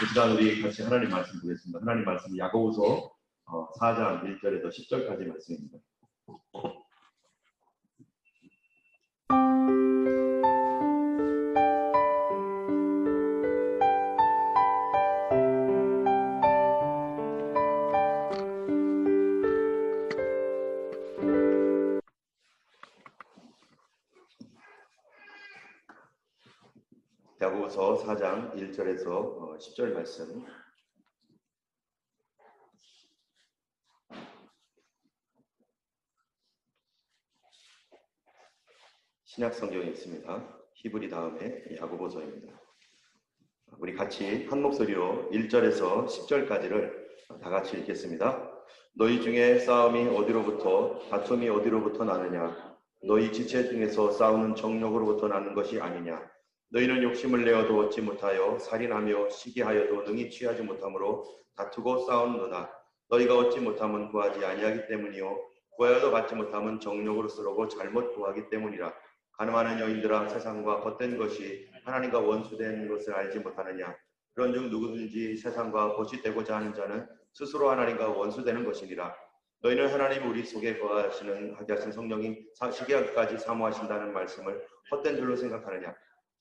이 시간 우리 같이 하나님 말씀 보겠습니다. 하나님 말씀 야고보서 4장 1절에서 10절까지 말씀입니다. 야고보서 4장 1절에서 10절 말씀. 신약 성경에 있습니다. 히브리 다음에 야고보서입니다. 우리 같이 한 목소리로 1절에서 10절까지를 다 같이 읽겠습니다. 너희 중에 싸움이 어디로부터 다툼이 어디로부터 나느냐? 너희 지체 중에서 싸우는 정욕으로부터 나는 것이 아니냐? 너희는 욕심을 내어도 얻지 못하여 살인하며 시기하여도 능히 취하지 못하므로 다투고 싸우는도다. 너희가 얻지 못하면 구하지 아니하기 때문이요 구하여도 받지 못하면 정욕으로 쓰려고 잘못 구하기 때문이라. 가늠하는 여인들아, 세상과 헛된 것이 하나님과 원수된 것을 알지 못하느냐? 그런즉 누구든지 세상과 벗이 되고자 하는 자는 스스로 하나님과 원수되는 것이니라. 너희는 하나님 우리 속에 하게 하신 성령이 시기하기까지 사모하신다는 말씀을 헛된 줄로 생각하느냐?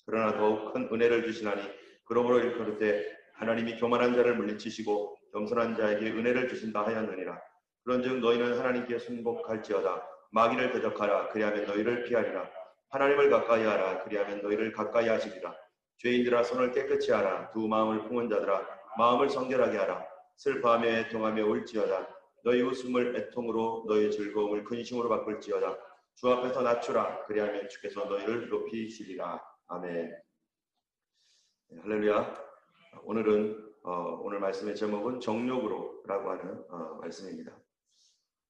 그러나 더욱 큰 은혜를 주시나니 그러므로 일컬을 하나님이 교만한 자를 물리치시고 겸손한 자에게 은혜를 주신다 하였느니라. 그런즉 너희는 하나님께 순복할지어다. 마귀를 대적하라. 그리하면 너희를 피하리라. 하나님을 가까이 하라. 그리하면 너희를 가까이 하시리라. 죄인들아, 손을 깨끗이 하라. 두 마음을 품은 자들아, 마음을 성결하게 하라. 슬퍼하며 애통하며 울지어다. 너희 웃음을 애통으로, 너희 즐거움을 근심으로 바꿀지어다. 주 앞에서 낮추라. 그리하면 주께서 너희를 높이시리라. 아멘. 할렐루야. 오늘은 오늘 말씀의 제목은 정욕으로라고 하는 말씀입니다.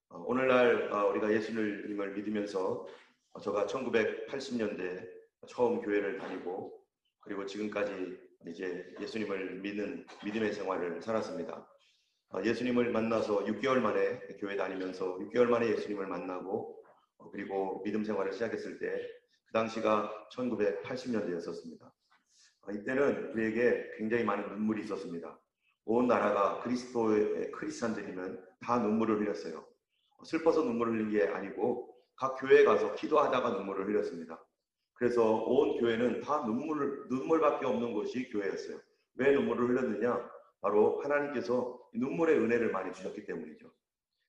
오늘날 우리가 예수님을 믿으면서 제가 1980년대 처음 교회를 다니고 그리고 지금까지 이제 예수님을 믿는 믿음의 생활을 살았습니다. 예수님을 만나서 6개월 만에 교회 다니면서 6개월 만에 예수님을 만나고 그리고 믿음 생활을 시작했을 때 그 당시가 1980년대였었습니다. 이때는 우리에게 굉장히 많은 눈물이 있었습니다. 온 나라가 그리스도의 크리스찬들이면 다 눈물을 흘렸어요. 슬퍼서 눈물을 흘린 게 아니고 각 교회에 가서 기도하다가 눈물을 흘렸습니다. 그래서 온 교회는 다 눈물밖에 없는 곳이 교회였어요. 왜 눈물을 흘렸느냐? 바로 하나님께서 눈물의 은혜를 많이 주셨기 때문이죠.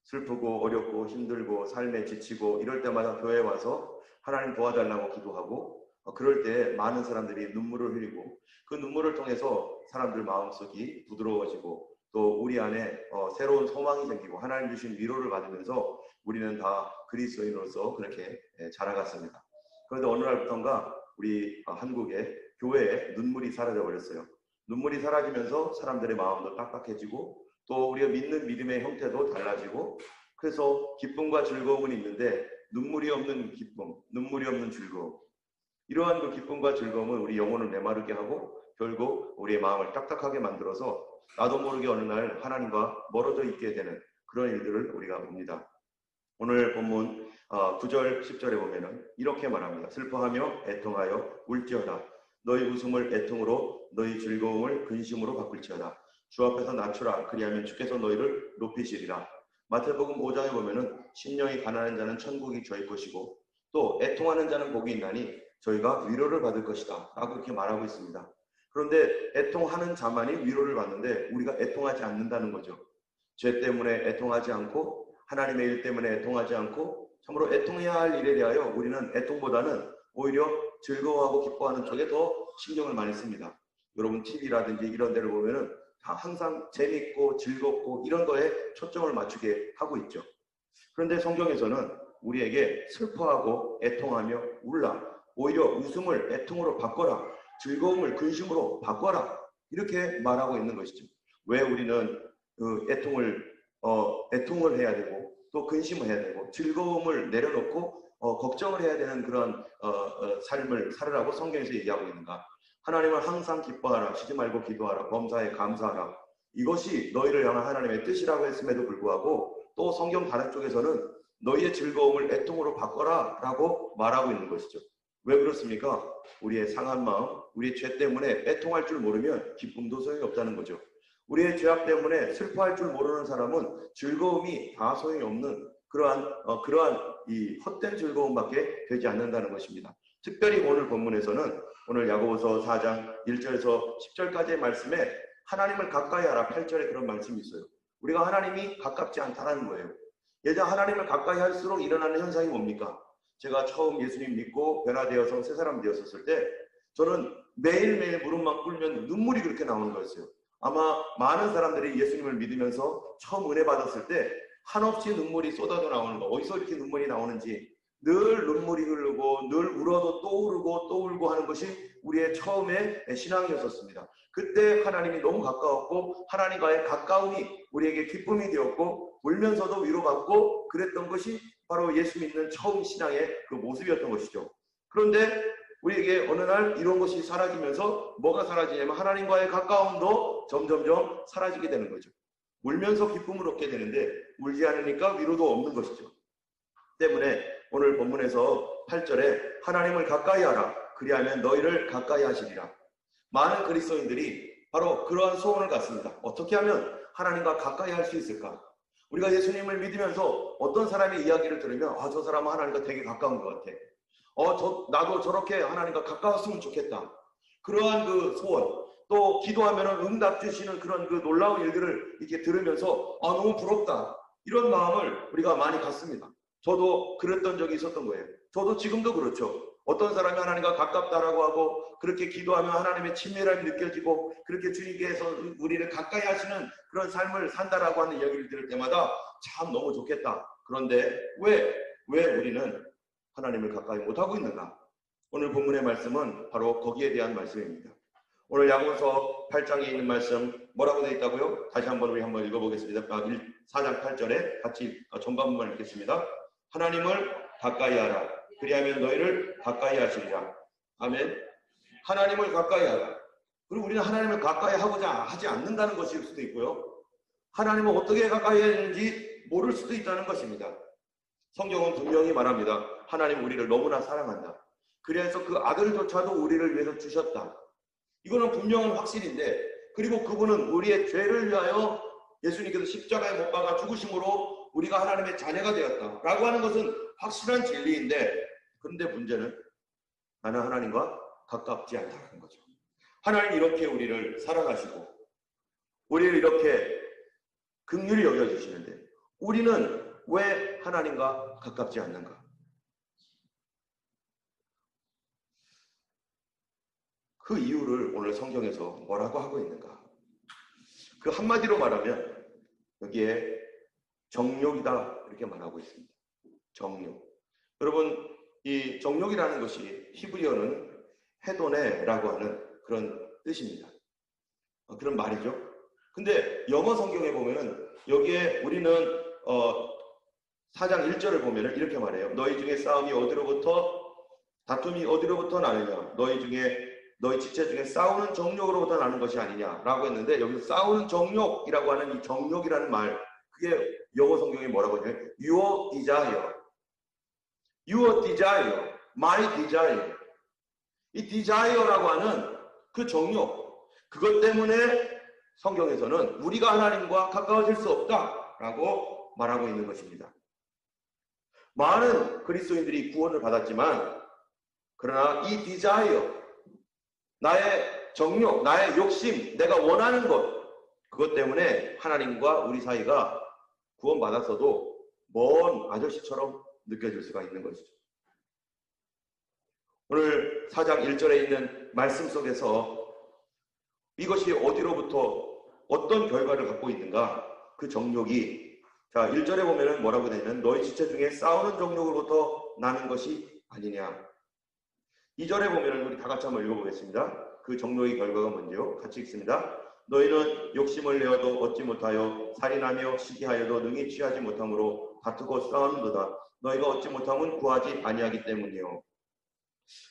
슬프고 어렵고 힘들고 삶에 지치고 이럴 때마다 교회에 와서 하나님 도와달라고 기도하고 그럴 때 많은 사람들이 눈물을 흘리고 그 눈물을 통해서 사람들 마음속이 부드러워지고 또 우리 안에 새로운 소망이 생기고 하나님 주신 위로를 받으면서 우리는 다 그리스도인으로서 그렇게 자라갔습니다. 그런데 어느 날부터인가 우리 한국의 교회에 눈물이 사라져 버렸어요. 눈물이 사라지면서 사람들의 마음도 빡빡해지고 또 우리가 믿는 믿음의 형태도 달라지고 그래서 기쁨과 즐거움은 있는데 눈물이 없는 기쁨, 눈물이 없는 즐거움, 이러한 그 기쁨과 즐거움은 우리 영혼을 메마르게 하고 결국 우리의 마음을 딱딱하게 만들어서 나도 모르게 어느 날 하나님과 멀어져 있게 되는 그런 일들을 우리가 봅니다. 오늘 본문 9절 10절에 보면은 이렇게 말합니다. 슬퍼하며 애통하여 울지어다. 너희 웃음을 애통으로, 너희 즐거움을 근심으로 바꿀지어다. 주 앞에서 낮추라. 그리하면 주께서 너희를 높이시리라. 마태복음 5장에 보면은 심령이 가난한 자는 천국이 저희 것이고 또 애통하는 자는 복이 있나니 저희가 위로를 받을 것이다 라고 이렇게 말하고 있습니다. 그런데 애통하는 자만이 위로를 받는데 우리가 애통하지 않는다는 거죠. 죄 때문에 애통하지 않고 하나님의 일 때문에 애통하지 않고 참으로 애통해야 할 일에 대하여 우리는 애통보다는 오히려 즐거워하고 기뻐하는 쪽에 더 신경을 많이 씁니다. 여러분 TV라든지 이런 데를 보면은 다 항상 재밌고 즐겁고 이런 거에 초점을 맞추게 하고 있죠. 그런데 성경에서는 우리에게 슬퍼하고 애통하며 울라. 오히려 웃음을 애통으로 바꿔라. 즐거움을 근심으로 바꿔라. 이렇게 말하고 있는 것이죠. 왜 우리는 애통을 해야 되고 또 근심을 해야 되고 즐거움을 내려놓고 걱정을 해야 되는 그런 삶을 살으라고 성경에서 얘기하고 있는가? 하나님을 항상 기뻐하라. 쉬지 말고 기도하라. 범사에 감사하라. 이것이 너희를 향한 하나님의 뜻이라고 했음에도 불구하고 또 성경 다른 쪽에서는 너희의 즐거움을 애통으로 바꿔라 라고 말하고 있는 것이죠. 왜 그렇습니까? 우리의 상한 마음, 우리의 죄 때문에 애통할 줄 모르면 기쁨도 소용이 없다는 거죠. 우리의 죄악 때문에 슬퍼할 줄 모르는 사람은 즐거움이 다 소용이 없는 그러한 이 헛된 즐거움밖에 되지 않는다는 것입니다. 특별히 오늘 본문에서는 오늘 야고보서 4장 1절에서 10절까지의 말씀에 하나님을 가까이 하라 8절에 그런 말씀이 있어요. 우리가 하나님이 가깝지 않다는 거예요. 예전 하나님을 가까이 할수록 일어나는 현상이 뭡니까? 제가 처음 예수님 믿고 변화되어서 새 사람 되었을 때 저는 매일매일 무릎만 꿇으면 눈물이 그렇게 나오는 거였어요. 아마 많은 사람들이 예수님을 믿으면서 처음 은혜 받았을 때 한없이 눈물이 쏟아져 나오는 거, 어디서 이렇게 눈물이 나오는지 늘 눈물이 흐르고 늘 울어도 또 울고 또 울고 하는 것이 우리의 처음의 신앙이었었습니다. 그때 하나님이 너무 가까웠고 하나님과의 가까움이 우리에게 기쁨이 되었고 울면서도 위로받고 그랬던 것이 바로 예수 믿는 처음 신앙의 그 모습이었던 것이죠. 그런데 우리에게 어느 날 이런 것이 사라지면서 뭐가 사라지냐면 하나님과의 가까움도 점점점 사라지게 되는 거죠. 울면서 기쁨을 얻게 되는데 울지 않으니까 위로도 없는 것이죠. 때문에 오늘 본문에서 8절에 하나님을 가까이 하라 그리하면 너희를 가까이 하시리라. 많은 그리스도인들이 바로 그러한 소원을 갖습니다. 어떻게 하면 하나님과 가까이 할 수 있을까? 우리가 예수님을 믿으면서 어떤 사람의 이야기를 들으면 저 사람은 하나님과 되게 가까운 것 같아. 나도 저렇게 하나님과 가까웠으면 좋겠다. 그러한 그 소원, 또 기도하면 응답 주시는 그런 그 놀라운 일들을 이렇게 들으면서 너무 부럽다. 이런 마음을 우리가 많이 갖습니다. 저도 그랬던 적이 있었던 거예요. 저도 지금도 그렇죠. 어떤 사람이 하나님과 가깝다라고 하고 그렇게 기도하면 하나님의 친밀함이 느껴지고 그렇게 주님께서 우리를 가까이 하시는 그런 삶을 산다라고 하는 이야기를 들을 때마다 참 너무 좋겠다. 그런데 왜 우리는 하나님을 가까이 못하고 있는가? 오늘 본문의 말씀은 바로 거기에 대한 말씀입니다. 오늘 야고보서 8장에 있는 말씀 뭐라고 되어 있다고요? 다시 한번 우리 한번 읽어보겠습니다. 4장 8절에 같이 전반부만 읽겠습니다. 하나님을 가까이 하라. 그리하면 너희를 가까이 하시리라. 아멘. 하나님을 가까이 하라. 그리고 우리는 하나님을 가까이 하고자 하지 않는다는 것일 수도 있고요. 하나님을 어떻게 가까이 해야 되는지 모를 수도 있다는 것입니다. 성경은 분명히 말합니다. 하나님 우리를 너무나 사랑한다. 그래서 그 아들조차도 우리를 위해서 주셨다. 이거는 분명한 확실인데 그리고 그분은 우리의 죄를 위하여 예수님께서 십자가에 못 박아 죽으심으로 우리가 하나님의 자녀가 되었다라고 하는 것은 확실한 진리인데 그런데 문제는 나는 하나님과 가깝지 않다는 거죠. 하나님 이렇게 우리를 사랑하시고 우리를 이렇게 긍휼히 여겨주시는데 우리는 왜 하나님과 가깝지 않는가? 그 이유를 오늘 성경에서 뭐라고 하고 있는가? 그 한마디로 말하면 여기에 정욕이다 이렇게 말하고 있습니다. 정욕. 여러분 이 정욕이라는 것이 히브리어는 헤도네라고 하는 그런 뜻입니다. 그런 말이죠. 근데 영어 성경에 보면은 여기에 우리는 4장 1절을 보면은 이렇게 말해요. 너희 중에 다툼이 어디로부터 나느냐? 너희 지체 중에 싸우는 정욕으로부터 나는 것이 아니냐라고 했는데 여기서 싸우는 정욕이라고 하는 이 정욕이라는 말 그게 영어 성경에 뭐라고 하냐면 your desire, my desire. 이 desire라고 하는 그 정욕 그것 때문에 성경에서는 우리가 하나님과 가까워질 수 없다라고 말하고 있는 것입니다. 많은 그리스도인들이 구원을 받았지만 그러나 이 desire 나의 정욕, 나의 욕심, 내가 원하는 그것 때문에 하나님과 우리 사이가 구원받았어도 먼 아저씨처럼 느껴질 수가 있는 것이죠. 오늘 4장 1절에 있는 말씀 속에서 이것이 어디로부터 어떤 결과를 갖고 있는가? 그 정욕이 1절에 보면은 뭐라고 되냐면 너희 지체 중에 싸우는 정욕으로부터 나는 것이 아니냐. 2절에 보면 우리 다 같이 한번 읽어보겠습니다. 그 정욕의 결과가 뭔지요? 같이 읽습니다. 너희는 욕심을 내어도 얻지 못하여 살인하며 시기하여도 능히 취하지 못함으로 다투고 싸우는도다. 너희가 얻지 못함은 구하지 아니하기 때문이요.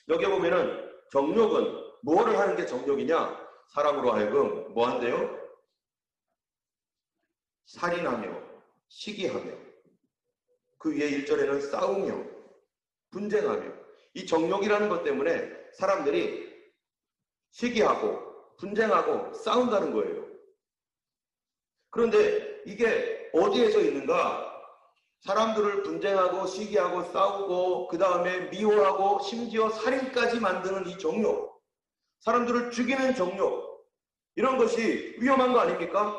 여기 보면은 정욕은 뭐를 하는 게 정욕이냐? 사람으로 하여금 뭐 한대요? 살인하며 시기하며 그 위에 1절에는 싸우며 분쟁하며 이 정욕이라는 것 때문에 사람들이 시기하고 분쟁하고 싸운다는 거예요. 그런데 이게 어디에서 있는가? 사람들을 분쟁하고 시기하고 싸우고 그 다음에 미워하고 심지어 살인까지 만드는 이 정욕, 사람들을 죽이는 정욕, 이런 것이 위험한 거 아닙니까?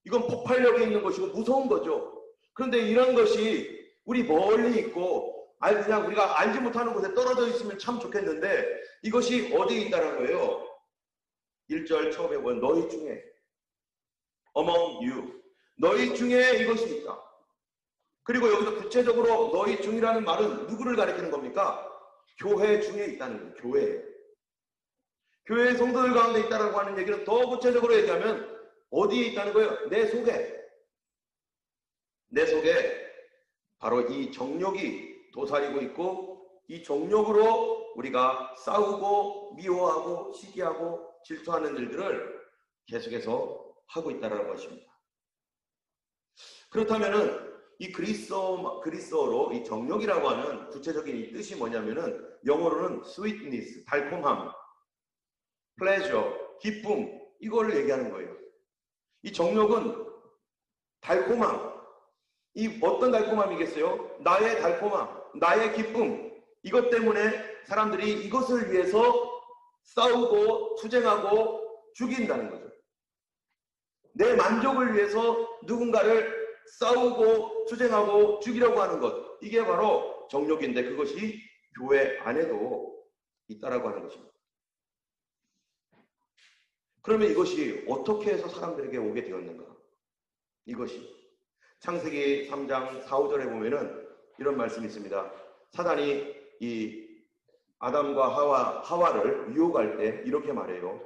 이건 폭발력이 있는 것이고 무서운 거죠. 그런데 이런 것이 우리 멀리 있고 그냥 우리가 알지 못하는 곳에 떨어져 있으면 참 좋겠는데 이것이 어디에 있다는 거예요? 1절 처음에 보면 너희 중에, among you, 너희 중에 이것이 있다. 그리고 여기서 구체적으로 너희 중이라는 말은 누구를 가리키는 겁니까? 교회 중에 있다는 거예요. 교회. 교회 성도들 가운데 있다라고 하는 얘기는 더 구체적으로 얘기하면 어디에 있다는 거예요? 내 속에. 내 속에 바로 이 정욕이 도사리고 있고 이 정욕으로 우리가 싸우고 미워하고 시기하고 질투하는 일들을 계속해서 하고 있다는 것입니다. 그렇다면은 이 그리스어로 이 정욕이라고 하는 구체적인 이 뜻이 뭐냐면은 영어로는 sweetness, 달콤함, pleasure, 기쁨, 이걸 얘기하는 거예요. 이 정욕은 달콤함, 이 어떤 달콤함이겠어요? 나의 달콤함, 나의 기쁨, 이것 때문에 사람들이 이것을 위해서 싸우고 투쟁하고 죽인다는 거죠. 내 만족을 위해서 누군가를 싸우고 투쟁하고 죽이려고 하는 것, 이게 바로 정욕인데 그것이 교회 안에도 있다라고 하는 것입니다. 그러면 이것이 어떻게 해서 사람들에게 오게 되었는가? 이것이 창세기 3장 4, 5절에 보면은 이런 말씀이 있습니다. 사단이 이 아담과 하와를 유혹할 때 이렇게 말해요.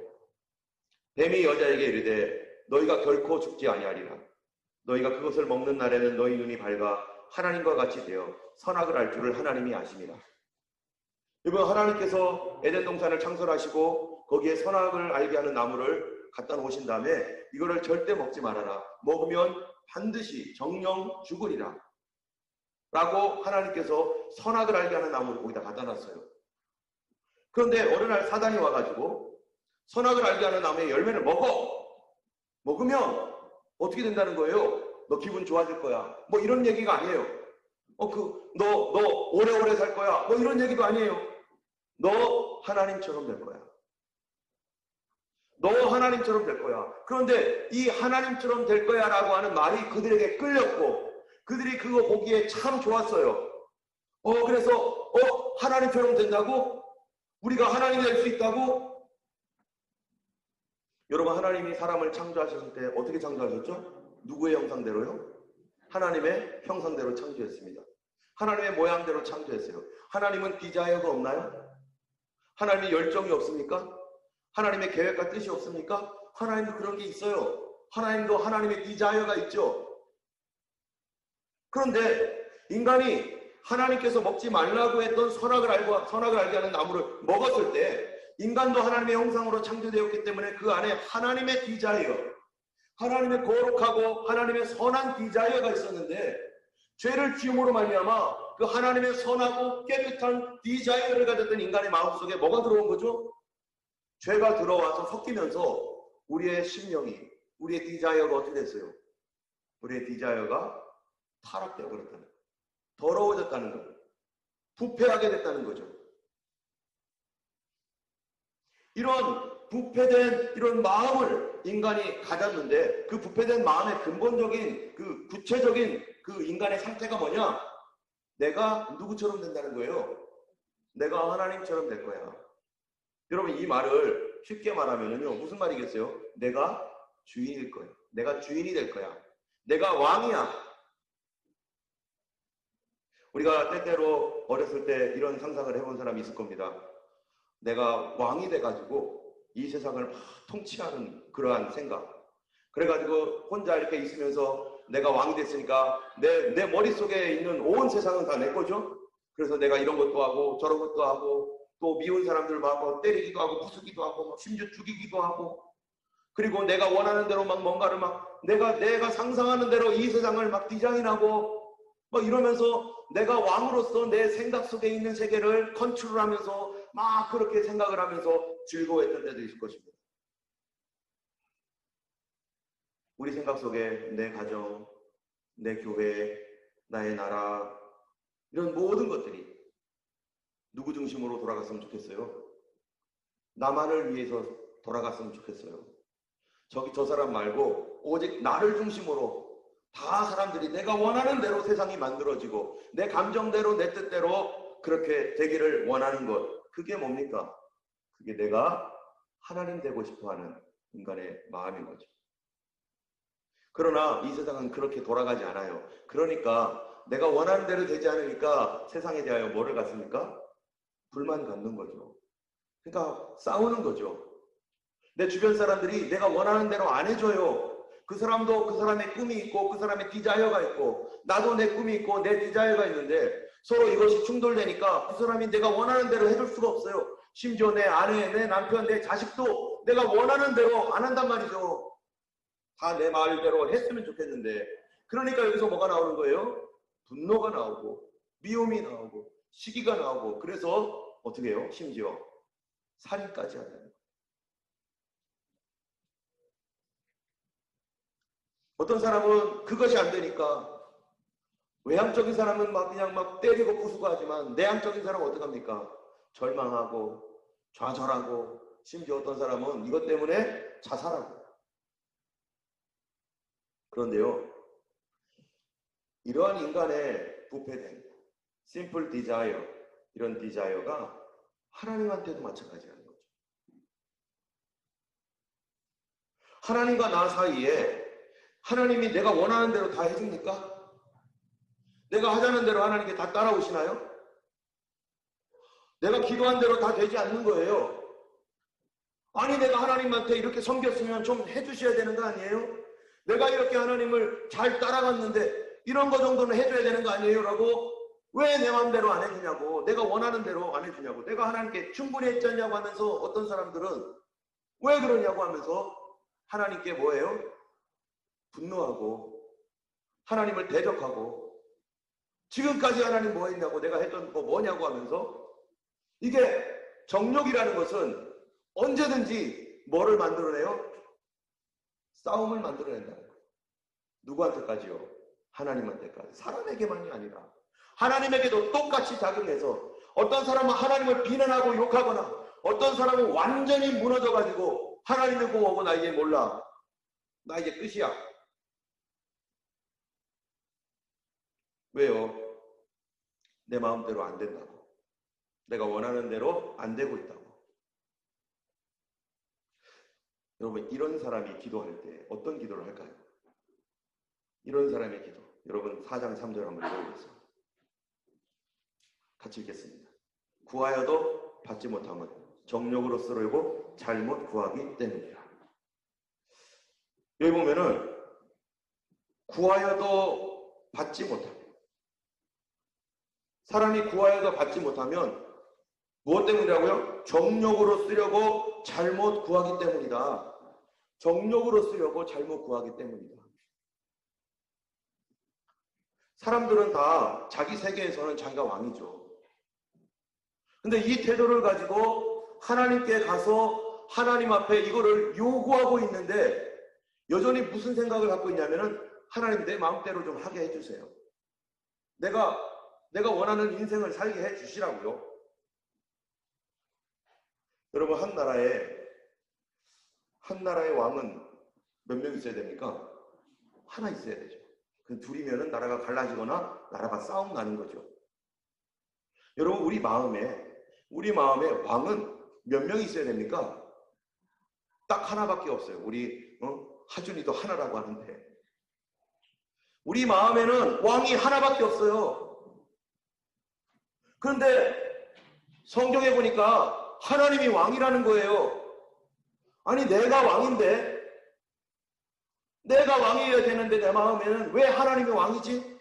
뱀이 여자에게 이르되 너희가 결코 죽지 아니하리라. 너희가 그것을 먹는 날에는 너희 눈이 밝아 하나님과 같이 되어 선악을 알 줄을 하나님이 아심이라. 이번 하나님께서 에덴 동산을 창설하시고 거기에 선악을 알게 하는 나무를 갖다 놓으신 다음에 이거를 절대 먹지 말아라. 먹으면 반드시 정령 죽으리라. 라고 하나님께서 선악을 알게 하는 나무를 거기다 갖다 놨어요. 그런데 어느 날 사단이 와가지고 선악을 알게 하는 나무의 열매를 먹으면 어떻게 된다는 거예요? 너 기분 좋아질 거야. 뭐 이런 얘기가 아니에요. 너 오래오래 살 거야. 뭐 이런 얘기도 아니에요. 너 하나님처럼 될 거야. 너 하나님처럼 될 거야. 그런데 이 하나님처럼 될 거야 라고 하는 말이 그들에게 끌렸고 그들이 그거 보기에 참 좋았어요. 그래서 하나님처럼 된다고? 우리가 하나님이 될 수 있다고? 여러분, 하나님이 사람을 창조하셨을 때 어떻게 창조하셨죠? 누구의 형상대로요? 하나님의 형상대로 창조했습니다. 하나님의 모양대로 창조했어요. 하나님은 디자이어가 없나요? 하나님이 열정이 없습니까? 하나님의 계획과 뜻이 없습니까? 하나님도 그런 게 있어요. 하나님도 하나님의 디자이어가 있죠. 그런데 인간이 하나님께서 먹지 말라고 했던 선악을 알게 하는 나무를 먹었을 때 인간도 하나님의 형상으로 창조되었기 때문에 그 안에 하나님의 디자이어, 하나님의 거룩하고 하나님의 선한 디자이어가 있었는데 죄를 지음으로 말미암아 그 하나님의 선하고 깨끗한 디자이어를 가졌던 인간의 마음속에 뭐가 들어온 거죠? 죄가 들어와서 섞이면서 우리의 심령이, 우리의 디자이어가 어떻게 됐어요? 우리의 디자이어가 타락되어 버렸다는 거예요. 더러워졌다는 거예요. 부패하게 됐다는 거죠. 이런 부패된 이런 마음을 인간이 가졌는데 그 부패된 마음의 근본적인 그 구체적인 그 인간의 상태가 뭐냐? 내가 누구처럼 된다는 거예요. 내가 하나님처럼 될 거야. 여러분, 이 말을 쉽게 말하면요 무슨 말이겠어요? 내가 주인일 거야. 내가 주인이 될 거야. 내가 왕이야. 우리가 때때로 어렸을 때 이런 상상을 해본 사람이 있을 겁니다. 내가 왕이 돼가지고 이 세상을 막 통치하는 그러한 생각. 그래가지고 혼자 이렇게 있으면서 내가 왕이 됐으니까 내 머릿속에 있는 온 세상은 다 내 거죠. 그래서 내가 이런 것도 하고 저런 것도 하고 또 미운 사람들 막 때리기도 하고 부수기도 하고 심지어 죽이기도 하고 그리고 내가 원하는 대로 막 뭔가를 막 내가 상상하는 대로 이 세상을 막 디자인하고 막 이러면서 내가 왕으로서 내 생각 속에 있는 세계를 컨트롤하면서 막 그렇게 생각을 하면서 즐거워했던 때도 있을 것입니다. 우리 생각 속에 내 가정, 내 교회, 나의 나라, 이런 모든 것들이 누구 중심으로 돌아갔으면 좋겠어요? 나만을 위해서 돌아갔으면 좋겠어요. 저 사람 말고 오직 나를 중심으로 다 사람들이 내가 원하는 대로 세상이 만들어지고 내 감정대로 내 뜻대로 그렇게 되기를 원하는 것. 그게 뭡니까? 그게 내가 하나님 되고 싶어하는 인간의 마음인 거죠. 그러나 이 세상은 그렇게 돌아가지 않아요. 그러니까 내가 원하는 대로 되지 않으니까 세상에 대하여 뭐를 갖습니까? 불만 갖는 거죠. 그러니까 싸우는 거죠. 내 주변 사람들이 내가 원하는 대로 안 해줘요. 그 사람도 그 사람의 꿈이 있고 그 사람의 디자이어가 있고 나도 내 꿈이 있고 내 디자이어가 있는데 서로 이것이 충돌되니까 그 사람이 내가 원하는 대로 해줄 수가 없어요. 심지어 내 아내, 내 남편, 내 자식도 내가 원하는 대로 안 한단 말이죠. 다 내 말대로 했으면 좋겠는데 그러니까 여기서 뭐가 나오는 거예요? 분노가 나오고 미움이 나오고 시기가 나오고 그래서 어떻게 해요? 심지어 살인까지 한다는 거예요. 어떤 사람은 그것이 안 되니까 외향적인 사람은 막 그냥 막 때리고 부수고 하지만 내향적인 사람은 어떡합니까? 절망하고 좌절하고 심지어 어떤 사람은 이것 때문에 자살하고. 그런데요, 이러한 인간의 부패된 심플 디자이어, 이런 디자이어가 하나님한테도 마찬가지라는 거죠. 하나님과 나 사이에 하나님이 내가 원하는 대로 다 해줍니까? 내가 하자는 대로 하나님께 다 따라오시나요? 내가 기도한 대로 다 되지 않는 거예요. 아니 내가 하나님한테 이렇게 섬겼으면 좀 해주셔야 되는 거 아니에요? 내가 이렇게 하나님을 잘 따라갔는데 이런 거 정도는 해줘야 되는 거 아니에요? 라고 왜 내 마음대로 안 해주냐고, 내가 원하는 대로 안 해주냐고, 내가 하나님께 충분히 했지 않냐고 하면서 어떤 사람들은 왜 그러냐고 하면서 하나님께 뭐예요? 분노하고 하나님을 대적하고 지금까지 하나님 뭐 했냐고, 내가 했던 거 뭐냐고 하면서. 이게 정욕이라는 것은 언제든지 뭐를 만들어내요? 싸움을 만들어낸다는 거예요. 누구한테까지요? 하나님한테까지. 사람에게만이 아니라 하나님에게도 똑같이 작용해서 어떤 사람은 하나님을 비난하고 욕하거나 어떤 사람은 완전히 무너져가지고 하나님을 보고 나 이제 몰라, 나 이제 끝이야. 왜요? 내 마음대로 안 된다고, 내가 원하는 대로 안 되고 있다고. 여러분, 이런 사람이 기도할 때 어떤 기도를 할까요? 이런 사람의 기도, 여러분 4장 3절 한번 읽어보겠습니다. 같이 읽겠습니다. 구하여도 받지 못함은 정욕으로 쓰려고 잘못 구하기 때문이라. 여기 보면은 구하여도 받지 못함, 사람이 구하여도 받지 못하면 무엇 때문이라고요? 정욕으로 쓰려고 잘못 구하기 때문이다. 정욕으로 쓰려고 잘못 구하기 때문이다. 사람들은 다 자기 세계에서는 자기가 왕이죠. 근데 이 태도를 가지고 하나님께 가서 하나님 앞에 이거를 요구하고 있는데 여전히 무슨 생각을 갖고 있냐면은 하나님 내 마음대로 좀 하게 해주세요. 내가 원하는 인생을 살게 해주시라고요. 여러분, 한 나라의 왕은 몇 명 있어야 됩니까? 하나 있어야 되죠. 그 둘이면은 나라가 갈라지거나 나라가 싸움 나는 거죠. 여러분, 우리 마음에 왕은 몇 명 있어야 됩니까? 딱 하나밖에 없어요. 우리 하준이도 하나라고 하는데 우리 마음에는 왕이 하나밖에 없어요. 그런데 성경에 보니까 하나님이 왕이라는 거예요. 아니 내가 왕인데, 내가 왕이어야 되는데 내 마음에는 왜 하나님이 왕이지?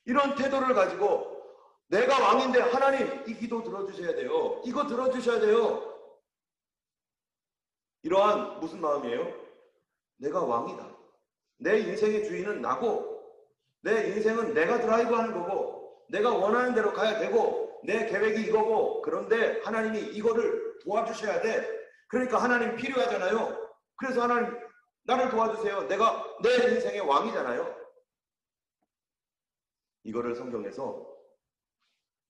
이런 태도를 가지고 내가 왕인데 하나님 이 기도 들어주셔야 돼요. 이거 들어주셔야 돼요. 이러한 무슨 마음이에요? 내가 왕이다. 내 인생의 주인은 나고 내 인생은 내가 드라이브하는 거고 내가 원하는 대로 가야 되고 내 계획이 이거고 그런데 하나님이 이거를 도와주셔야 돼. 그러니까 하나님 필요하잖아요. 그래서 하나님 나를 도와주세요. 내가 내 인생의 왕이잖아요. 이거를 성경에서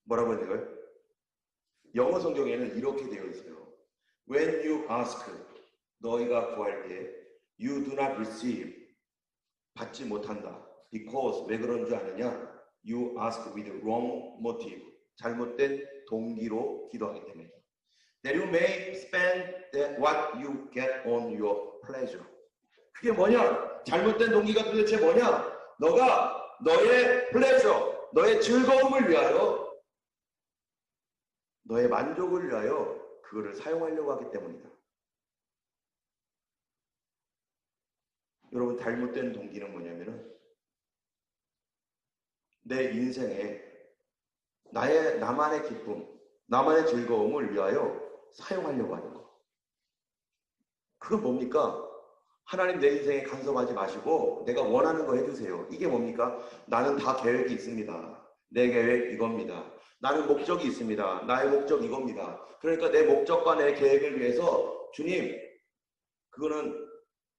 뭐라고 했는가요? 영어 성경에는 이렇게 되어 있어요. When you ask, 너희가 구할 때 you do not receive, 받지 못한다. Because, 왜 그런 줄 아느냐? You ask with wrong motive, 잘못된 동기로 기도하기 때문에. That you may spend what you get on your pleasure. 그게 뭐냐? 잘못된 동기가 도대체 뭐냐? 너가 너의 pleasure, 너의 즐거움을 위하여, 너의 만족을 위하여 그거를 사용하려고 하기 때문이다. 여러분, 잘못된 동기는 뭐냐면은 내 인생에 나만의 기쁨, 나만의 즐거움을 위하여 사용하려고 하는 거. 그건 뭡니까? 하나님 내 인생에 간섭하지 마시고 내가 원하는 거 해주세요. 이게 뭡니까? 나는 다 계획이 있습니다. 내 계획 이겁니다. 나는 목적이 있습니다. 나의 목적 이겁니다. 그러니까 내 목적과 내 계획을 위해서 주님, 그거는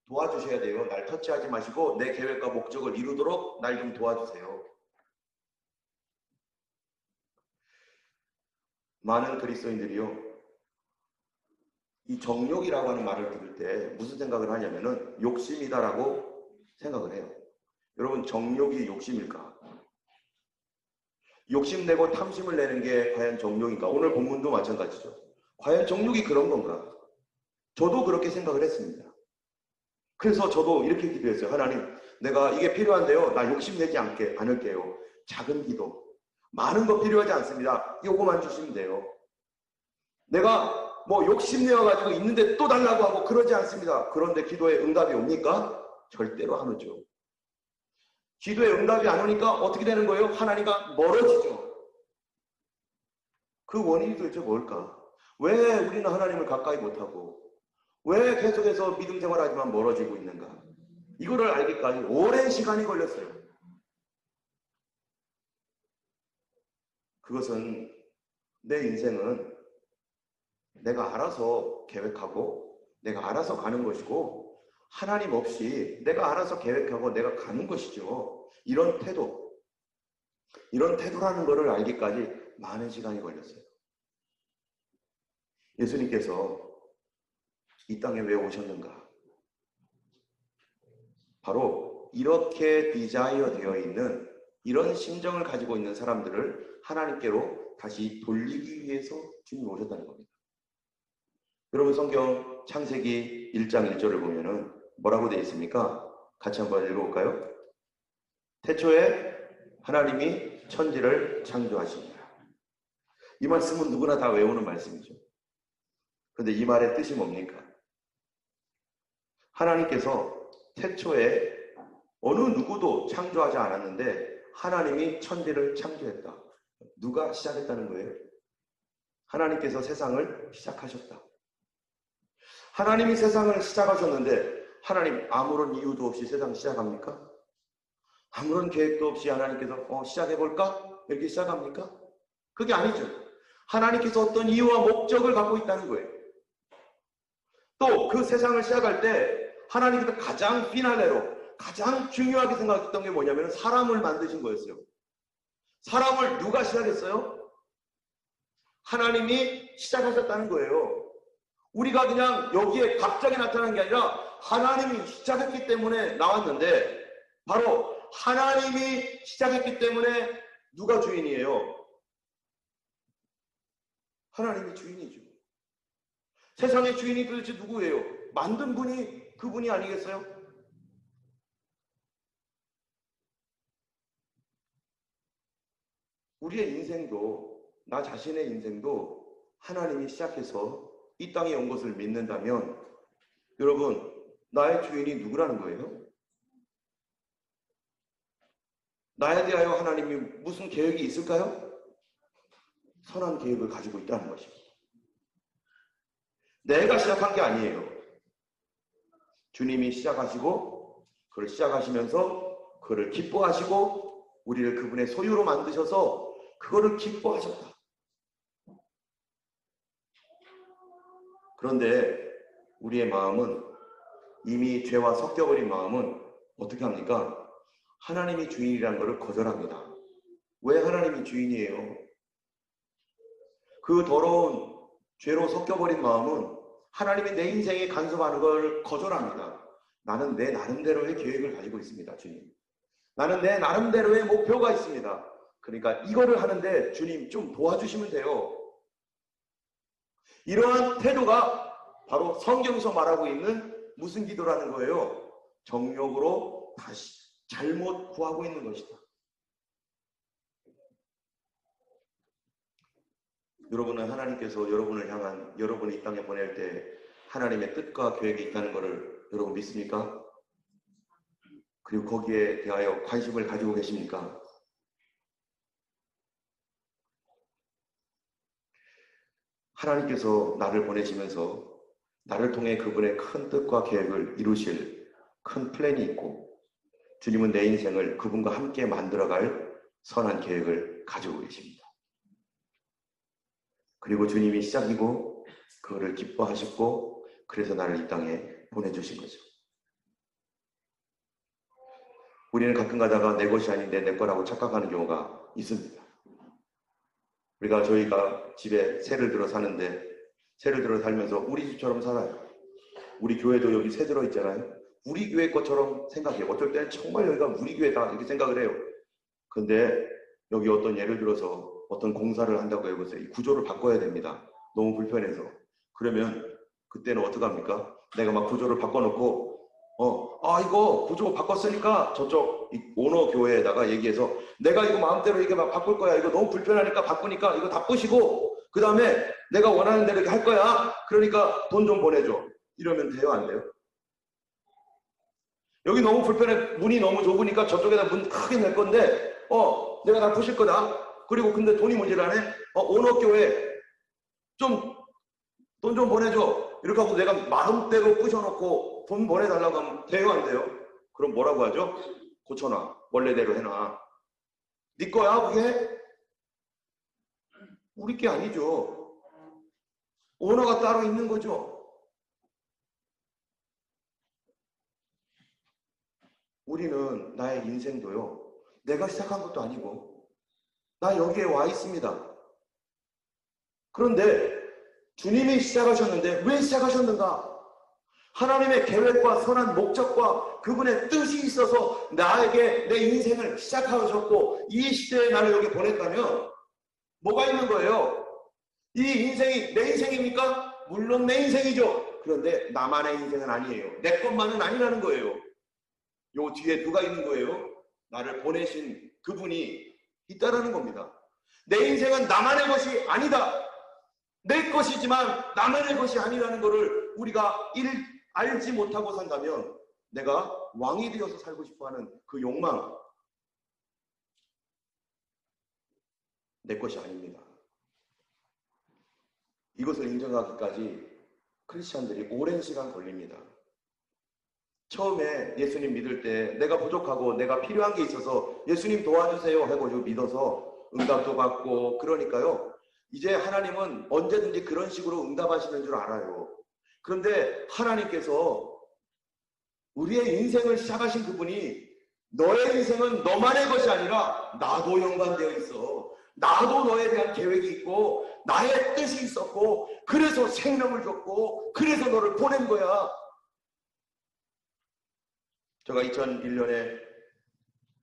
도와주셔야 돼요. 날 터치하지 마시고 내 계획과 목적을 이루도록 날 좀 도와주세요. 많은 그리스도인들이요, 이 정욕이라고 하는 말을 들을 때 무슨 생각을 하냐면은 욕심이다라고 생각을 해요. 여러분, 정욕이 욕심일까? 욕심내고 탐심을 내는 게 과연 정욕인가? 오늘 본문도 마찬가지죠. 과연 정욕이 그런 건가? 저도 그렇게 생각을 했습니다. 그래서 저도 이렇게 기도했어요. 하나님, 내가 이게 필요한데요, 나 욕심내지 않을게요. 작은 기도, 많은 거 필요하지 않습니다. 요거만 주시면 돼요. 내가 뭐 욕심내어가지고 있는데 또 달라고 하고 그러지 않습니다. 그런데 기도에 응답이 옵니까? 절대로 안 오죠. 기도에 응답이 안 오니까 어떻게 되는 거예요? 하나님과 멀어지죠. 그 원인이 도대체 뭘까? 왜 우리는 하나님을 가까이 못하고 왜 계속해서 믿음 생활하지만 멀어지고 있는가? 이거를 알기까지 오랜 시간이 걸렸어요. 그것은 내 인생은 내가 알아서 계획하고 내가 알아서 가는 것이고 하나님 없이 내가 알아서 계획하고 내가 가는 것이죠. 이런 태도라는 것을 알기까지 많은 시간이 걸렸어요. 예수님께서 이 땅에 왜 오셨는가? 바로 이렇게 디자이어 되어 있는 이런 심정을 가지고 있는 사람들을 하나님께로 다시 돌리기 위해서 주님이 오셨다는 겁니다. 여러분, 성경 창세기 1장 1절을 보면은 뭐라고 되어 있습니까? 같이 한번 읽어볼까요? 태초에 하나님이 천지를 창조하십니다. 이 말씀은 누구나 다 외우는 말씀이죠. 그런데 이 말의 뜻이 뭡니까? 하나님께서 태초에 어느 누구도 창조하지 않았는데 하나님이 천지를 창조했다. 누가 시작했다는 거예요? 하나님께서 세상을 시작하셨다. 하나님이 세상을 시작하셨는데 하나님 아무런 이유도 없이 세상 시작합니까? 아무런 계획도 없이 하나님께서 시작해볼까? 이렇게 시작합니까? 그게 아니죠. 하나님께서 어떤 이유와 목적을 갖고 있다는 거예요. 또 그 세상을 시작할 때 하나님께서 가장 피날레로 가장 중요하게 생각했던 게 뭐냐면 사람을 만드신 거였어요. 사람을 누가 시작했어요? 하나님이 시작하셨다는 거예요. 우리가 그냥 여기에 갑자기 나타난 게 아니라 하나님이 시작했기 때문에 나왔는데 바로 하나님이 시작했기 때문에 누가 주인이에요? 하나님이 주인이죠. 세상의 주인이 도대체 누구예요? 만든 분이 그분이 아니겠어요? 우리의 인생도, 나 자신의 인생도 하나님이 시작해서 이 땅에 온 것을 믿는다면 여러분, 나의 주인이 누구라는 거예요? 나에 대하여 하나님이 무슨 계획이 있을까요? 선한 계획을 가지고 있다는 것입니다. 내가 시작한 게 아니에요. 주님이 시작하시고 그걸 시작하시면서 그를 기뻐하시고 우리를 그분의 소유로 만드셔서 그거를 기뻐하셨다. 그런데 우리의 마음은, 이미 죄와 섞여버린 마음은 어떻게 합니까? 하나님이 주인이라는 것을 거절합니다. 왜 하나님이 주인이에요? 그 더러운 죄로 섞여버린 마음은 하나님이 내 인생에 간섭하는 걸 거절합니다. 나는 내 나름대로의 계획을 가지고 있습니다, 주님. 나는 내 나름대로의 목표가 있습니다. 그러니까 이거를 하는데 주님 좀 도와주시면 돼요. 이러한 태도가 바로 성경에서 말하고 있는 무슨 기도라는 거예요? 정욕으로 다시 잘못 구하고 있는 것이다. 여러분은 하나님께서 여러분을 향한, 여러분을 이 땅에 보낼 때 하나님의 뜻과 계획이 있다는 것을 여러분 믿습니까? 그리고 거기에 대하여 관심을 가지고 계십니까? 하나님께서 나를 보내시면서 나를 통해 그분의 큰 뜻과 계획을 이루실 큰 플랜이 있고, 주님은 내 인생을 그분과 함께 만들어갈 선한 계획을 가지고 계십니다. 그리고 주님이 시작이고 그거를 기뻐하셨고, 그래서 나를 이 땅에 보내주신 거죠. 우리는 가끔 가다가 내 것이 아닌데 내 거라고 착각하는 경우가 있습니다. 저희가 집에 새를 들어 사는데, 새를 들어 살면서 우리 집처럼 살아요. 우리 교회도 여기 새 들어 있잖아요. 우리 교회 것처럼 생각해요. 어떨 때는 정말 여기가 우리 교회다 이렇게 생각을 해요. 근데 여기 어떤, 예를 들어서 어떤 공사를 한다고 해보세요. 이 구조를 바꿔야 됩니다. 너무 불편해서. 그러면 그때는 어떡합니까? 내가 막 구조를 바꿔놓고 이거 구조 바꿨으니까 저쪽 오너 교회에다가 얘기해서 내가 이거 마음대로 이게 막 바꿀 거야. 이거 너무 불편하니까 바꾸니까 이거 다 부시고 그 다음에 내가 원하는 대로 할 거야. 그러니까 돈 좀 보내줘. 이러면 돼요, 안 돼요? 여기 너무 불편해. 문이 너무 좁으니까 저쪽에다 문 크게 낼 건데 내가 다 부실 거다. 그리고 근데 돈이 모자라네. 오너 교회 좀 돈 좀 보내줘. 이렇게 하고 내가 마음대로 부셔놓고 돈 보내달라고 하면 돼요, 안 돼요? 그럼 뭐라고 하죠? 고쳐놔. 원래대로 해놔. 네 거야, 그게? 우리 게 아니죠. 오너가 따로 있는 거죠. 우리는 나의 인생도요, 내가 시작한 것도 아니고 나 여기에 와 있습니다. 그런데 주님이 시작하셨는데 왜 시작하셨는가? 하나님의 계획과 선한 목적과 그분의 뜻이 있어서 나에게 내 인생을 시작하셨고 이 시대에 나를 여기 보냈다면 뭐가 있는 거예요? 이 인생이 내 인생입니까? 물론 내 인생이죠. 그런데 나만의 인생은 아니에요. 내 것만은 아니라는 거예요. 요 뒤에 누가 있는 거예요? 나를 보내신 그분이 있다라는 겁니다. 내 인생은 나만의 것이 아니다. 내 것이지만 나만의 것이 아니라는 것을 우리가 알지 못하고 산다면 내가 왕이 되어서 살고 싶어하는 그 욕망, 내 것이 아닙니다. 이것을 인정하기까지 크리스찬들이 오랜 시간 걸립니다. 처음에 예수님 믿을 때 내가 부족하고 내가 필요한 게 있어서 예수님 도와주세요 하고 믿어서 응답도 받고, 그러니까요, 이제 하나님은 언제든지 그런 식으로 응답하시는 줄 알아요. 그런데 하나님께서 우리의 인생을 시작하신 그분이 너의 인생은 너만의 것이 아니라 나도 연관되어 있어. 나도 너에 대한 계획이 있고 나의 뜻이 있었고 그래서 생명을 줬고 그래서 너를 보낸 거야. 제가 2001년에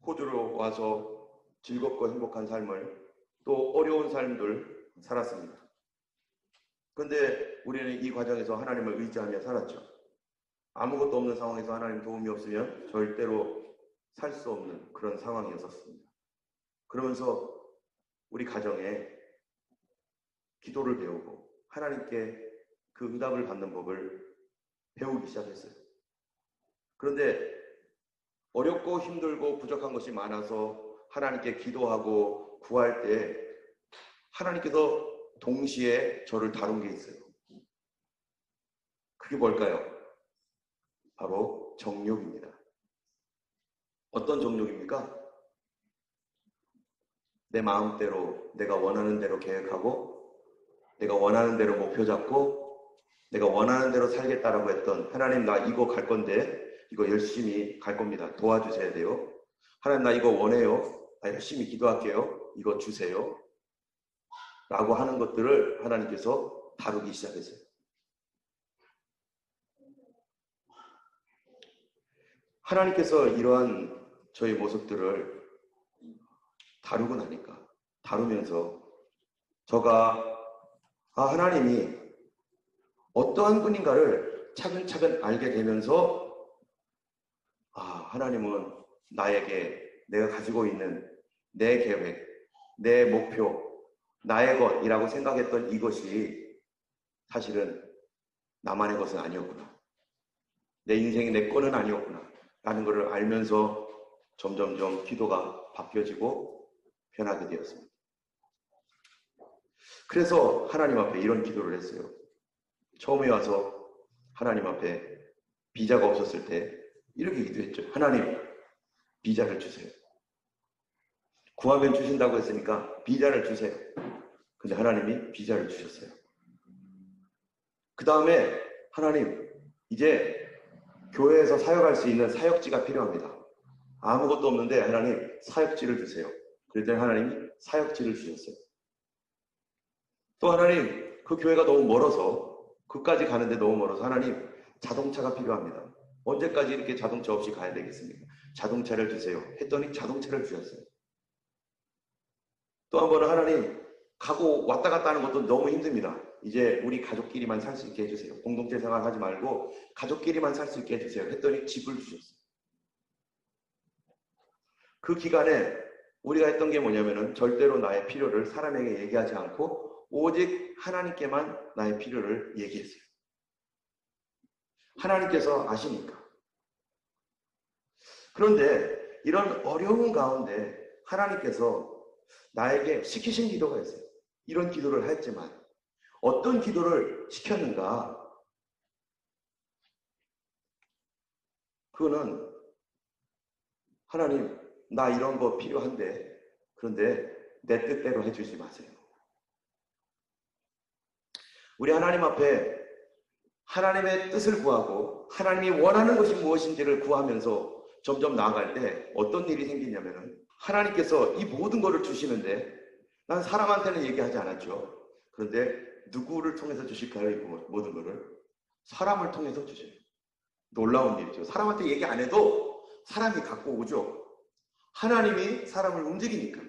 호주로 와서 즐겁고 행복한 삶을, 또 어려운 삶들 살았습니다. 그런데 우리는 이 과정에서 하나님을 의지하며 살았죠. 아무것도 없는 상황에서 하나님 도움이 없으면 절대로 살 수 없는 그런 상황이었습니다. 그러면서 우리 가정에 기도를 배우고 하나님께 그 응답을 받는 법을 배우기 시작했어요. 그런데 어렵고 힘들고 부족한 것이 많아서 하나님께 기도하고 구할 때 하나님께서 동시에 저를 다룬 게 있어요. 그게 뭘까요? 바로 정욕입니다. 어떤 정욕입니까? 내 마음대로 내가 원하는 대로 계획하고 내가 원하는 대로 목표 잡고 내가 원하는 대로 살겠다라고 했던 하나님 나 이거 갈 건데 이거 열심히 갈 겁니다. 도와주셔야 돼요. 하나님 나 이거 원해요. 나 열심히 기도할게요. 이거 주세요. 라고 하는 것들을 하나님께서 다루기 시작했어요. 하나님께서 이러한 저의 모습들을 다루고 나니까 다루면서 저가 하나님이 어떠한 분인가를 차근차근 알게 되면서 하나님은 나에게 내가 가지고 있는 내 계획, 내 목표, 나의 것이라고 생각했던 이것이 사실은 나만의 것은 아니었구나. 내 인생이 내 거는 아니었구나. 라는 것을 알면서 점점점 기도가 바뀌어지고 변하게 되었습니다. 그래서 하나님 앞에 이런 기도를 했어요. 처음에 와서 하나님 앞에 비자가 없었을 때 이렇게 기도했죠. 하나님, 비자를 주세요. 구하면 주신다고 했으니까 비자를 주세요. 근데 하나님이 비자를 주셨어요. 그 다음에 하나님, 이제 교회에서 사역할 수 있는 사역지가 필요합니다. 아무것도 없는데 하나님 사역지를 주세요. 그랬더니 하나님이 사역지를 주셨어요. 또 하나님, 그 교회가 너무 멀어서 그까지 가는데 너무 멀어서 하나님 자동차가 필요합니다. 언제까지 이렇게 자동차 없이 가야 되겠습니까? 자동차를 주세요. 했더니 자동차를 주셨어요. 또 한 번은 하나님, 가고 왔다 갔다 하는 것도 너무 힘듭니다. 이제 우리 가족끼리만 살 수 있게 해주세요. 공동체 생활 하지 말고 가족끼리만 살 수 있게 해주세요. 했더니 집을 주셨어요. 그 기간에 우리가 했던 게 뭐냐면은 절대로 나의 필요를 사람에게 얘기하지 않고 오직 하나님께만 나의 필요를 얘기했어요. 하나님께서 아시니까. 그런데 이런 어려운 가운데 하나님께서 나에게 시키신 기도가 있어요. 이런 기도를 했지만 어떤 기도를 시켰는가? 그거는 하나님, 나 이런 거 필요한데 그런데 내 뜻대로 해주지 마세요. 우리 하나님 앞에 하나님의 뜻을 구하고 하나님이 원하는 것이 무엇인지를 구하면서 점점 나아갈 때 어떤 일이 생기냐면은 하나님께서 이 모든 것을 주시는데 난 사람한테는 얘기하지 않았죠. 그런데 누구를 통해서 주실까요? 이 모든 것을 사람을 통해서 주셔요. 놀라운 일이죠. 사람한테 얘기 안 해도 사람이 갖고 오죠. 하나님이 사람을 움직이니까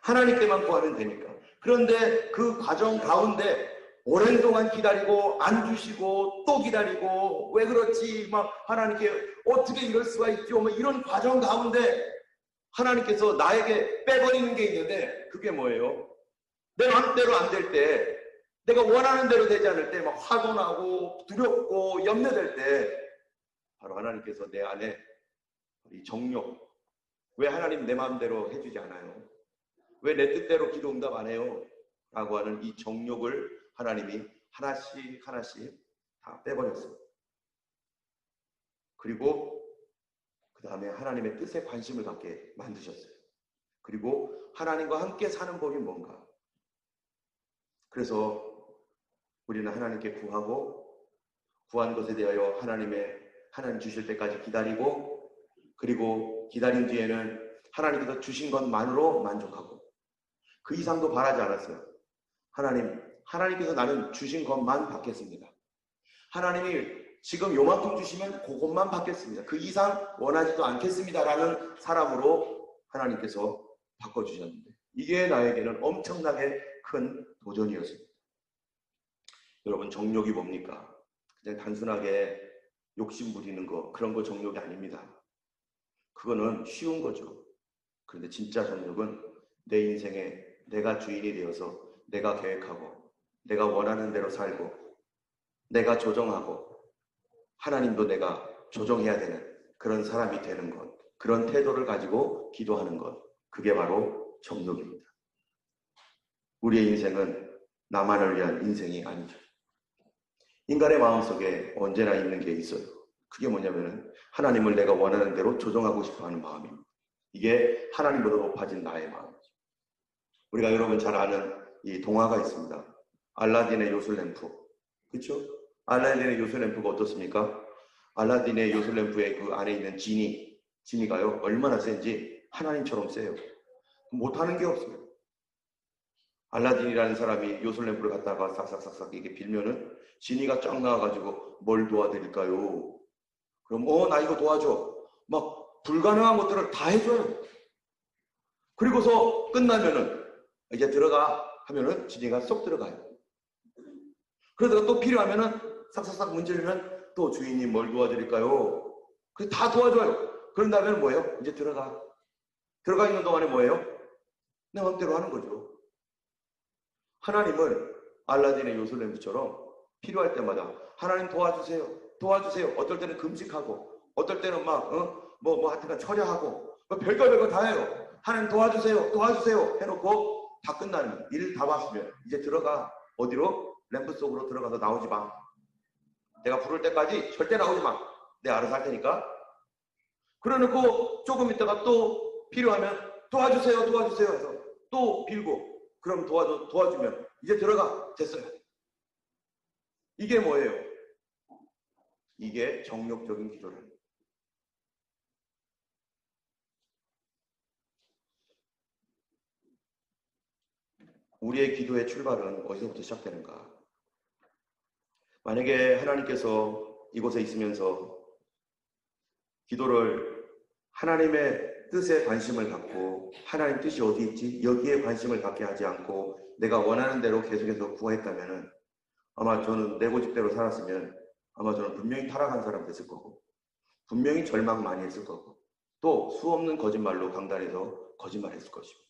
하나님께만 구하면 되니까. 그런데 그 과정 가운데 오랜 동안 기다리고 안 주시고 또 기다리고 왜 그렇지 막 하나님께 어떻게 이럴 수가 있죠 뭐 이런 과정 가운데 하나님께서 나에게 빼버리는 게 있는데 그게 뭐예요? 내 마음대로 안 될 때 내가 원하는 대로 되지 않을 때 막 화도 나고 두렵고 염려될 때 바로 하나님께서 내 안에 이 정욕, 왜 하나님 내 마음대로 해주지 않아요? 왜 내 뜻대로 기도 응답 안 해요? 라고 하는 이 정욕을 하나님이 하나씩 하나씩 다 빼버렸어요. 그리고 그 다음에 하나님의 뜻에 관심을 갖게 만드셨어요. 그리고 하나님과 함께 사는 법이 뭔가. 그래서 우리는 하나님께 구하고 구한 것에 대하여 하나님 주실 때까지 기다리고 그리고 기다린 뒤에는 하나님께서 주신 것만으로 만족하고 그 이상도 바라지 않았어요. 하나님께서 나는 주신 것만 받겠습니다. 하나님이 지금 요만큼 주시면 그것만 받겠습니다. 그 이상 원하지도 않겠습니다라는 사람으로 하나님께서 바꿔주셨는데 이게 나에게는 엄청나게 큰 도전이었습니다. 여러분 정욕이 뭡니까? 그냥 단순하게 욕심 부리는 거 그런 거 정욕이 아닙니다. 그거는 쉬운 거죠. 그런데 진짜 정욕은 내 인생에 내가 주인이 되어서 내가 계획하고 내가 원하는 대로 살고 내가 조정하고 하나님도 내가 조정해야 되는 그런 사람이 되는 것, 그런 태도를 가지고 기도하는 것, 그게 바로 정욕입니다. 우리의 인생은 나만을 위한 인생이 아니죠. 인간의 마음속에 언제나 있는 게 있어요. 그게 뭐냐면 하나님을 내가 원하는 대로 조정하고 싶어하는 마음입니다. 이게 하나님보다 높아진 나의 마음이죠. 우리가 여러분 잘 아는 이 동화가 있습니다. 알라딘의 요술램프. 그렇죠? 알라딘의 요술램프가 어떻습니까? 알라딘의 요술램프의 그 안에 있는 지니가요 얼마나 센지 하나님처럼 세요. 못하는 게 없어요. 알라딘이라는 사람이 요술램프를 갖다가 싹싹싹싹 이게 빌면은 지니가 쫙 나와가지고 뭘 도와드릴까요? 그럼 나 이거 도와줘. 막 불가능한 것들을 다 해줘요. 그리고서 끝나면은 이제 들어가 하면은 지니가 쏙 들어가요. 그러다가 또 필요하면은 싹싹싹 문지르면 또 주인이 뭘 도와드릴까요? 그래서 다 도와줘요. 그런 다음에 뭐예요? 이제 들어가 있는 동안에 뭐예요? 내 마음대로 하는 거죠. 하나님은 알라딘의 요술램프처럼 필요할 때마다 하나님 도와주세요. 어떨 때는 금식하고 어떨 때는 막 하여튼 철야하고 별거 다 해요. 하나님 도와주세요 해놓고 다 끝나면 일 다 봤으면 이제 들어가. 어디로? 램프 속으로 들어가서 나오지 마. 내가 부를 때까지 절대 나오지 마. 내가 알아서 할 테니까. 그래놓고 조금 있다가 또 필요하면 도와주세요 해서 또 빌고 그럼 도와주면 이제 들어가. 됐어요. 이게 뭐예요? 이게 정욕적인 기도를. 우리의 기도의 출발은 어디서부터 시작되는가? 만약에 하나님께서 이곳에 있으면서 기도를 하나님의 뜻에 관심을 갖고 하나님 뜻이 어디 있지? 여기에 관심을 갖게 하지 않고 내가 원하는 대로 계속해서 구했다면 아마 저는 내 고집대로 살았으면 아마 저는 분명히 타락한 사람 됐을 거고 분명히 절망 많이 했을 거고 또 수없는 거짓말로 강단에서 거짓말했을 것입니다.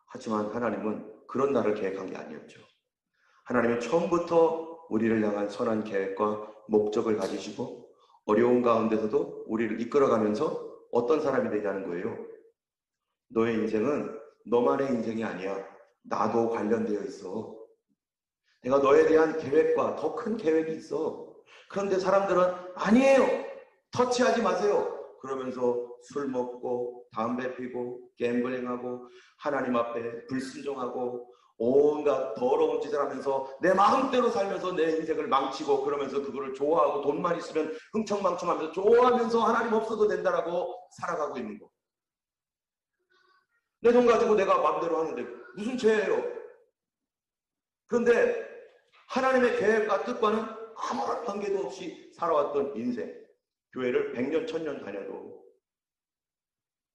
하지만 하나님은 그런 나를 계획한 게 아니었죠. 하나님은 처음부터 우리를 향한 선한 계획과 목적을 가지시고 어려운 가운데서도 우리를 이끌어가면서 어떤 사람이 되자는 거예요. 너의 인생은 너만의 인생이 아니야. 나도 관련되어 있어. 내가 너에 대한 계획과 더 큰 계획이 있어. 그런데 사람들은 아니에요. 터치하지 마세요. 그러면서 술 먹고 담배 피고 갬블링하고 하나님 앞에 불순종하고 온갖 더러운 짓을 하면서 내 마음대로 살면서 내 인생을 망치고 그러면서 그거를 좋아하고 돈만 있으면 흥청망청하면서 좋아하면서 하나님 없어도 된다라고 살아가고 있는 거. 내 돈 가지고 내가 마음대로 하는데 무슨 죄예요? 그런데 하나님의 계획과 뜻과는 아무런 관계도 없이 살아왔던 인생, 교회를 100년, 1000년 다녀도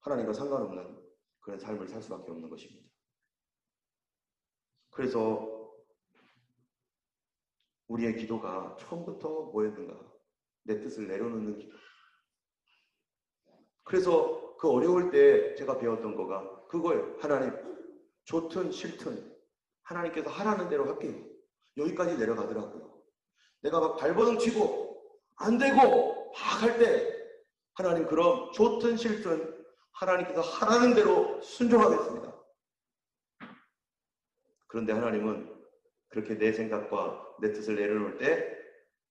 하나님과 상관없는 그런 삶을 살 수밖에 없는 것입니다. 그래서 우리의 기도가 처음부터 뭐였는가? 내 뜻을 내려놓는 기도. 그래서 그 어려울 때 제가 배웠던 거가 그거예요. 하나님, 좋든 싫든 하나님께서 하라는 대로 할게요. 여기까지 내려가더라고요. 내가 막 발버둥 치고 안 되고 막 할 때 하나님 그럼 좋든 싫든 하나님께서 하라는 대로 순종하겠습니다. 그런데 하나님은 그렇게 내 생각과 내 뜻을 내려놓을 때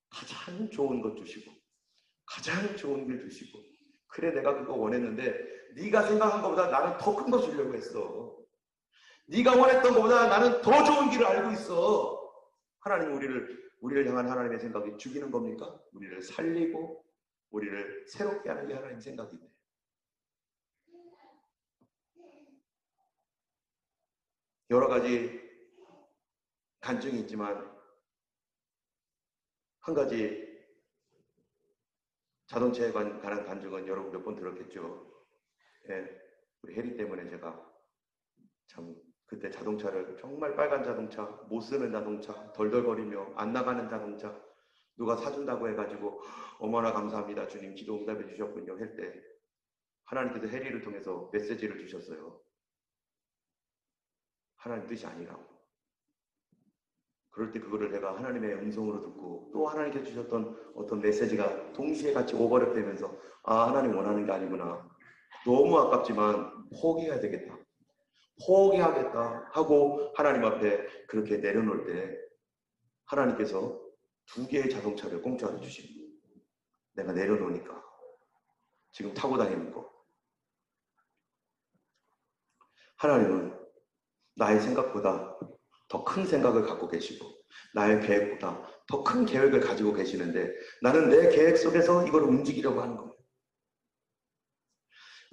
가장 좋은 것 주시고 가장 좋은 길 주시고 그래 내가 그거 원했는데 네가 생각한 것보다 나는 더 큰 거 주려고 했어. 네가 원했던 것보다 나는 더 좋은 길을 알고 있어. 하나님 우리를 향한 하나님의 생각이 죽이는 겁니까? 우리를 살리고 우리를 새롭게 하는 게 하나님의 생각인데 여러 가지 간증이 있지만 한 가지 자동차에 관한 간증은 여러분 몇 번 들었겠죠. 예, 우리 해리 때문에 제가 참 그때 자동차를 정말 빨간 자동차, 못 쓰는 자동차, 덜덜거리며 안 나가는 자동차 누가 사준다고 해가지고 어머나 감사합니다 주님 기도 응답해 주셨군요 할 때 하나님께서 해리를 통해서 메시지를 주셨어요. 하나님 뜻이 아니라고. 그럴 때 그거를 내가 하나님의 음성으로 듣고 또 하나님께서 주셨던 어떤 메시지가 동시에 같이 오버랩되면서 아 하나님 원하는 게 아니구나. 너무 아깝지만 포기해야 되겠다. 포기하겠다 하고 하나님 앞에 그렇게 내려놓을 때 하나님께서 2개의 자동차를 공짜로 주십니다. 내가 내려놓으니까 지금 타고 다니는 거 하나님은 나의 생각보다 더 큰 생각을 갖고 계시고 나의 계획보다 더 큰 계획을 가지고 계시는데 나는 내 계획 속에서 이걸 움직이려고 하는 거예요.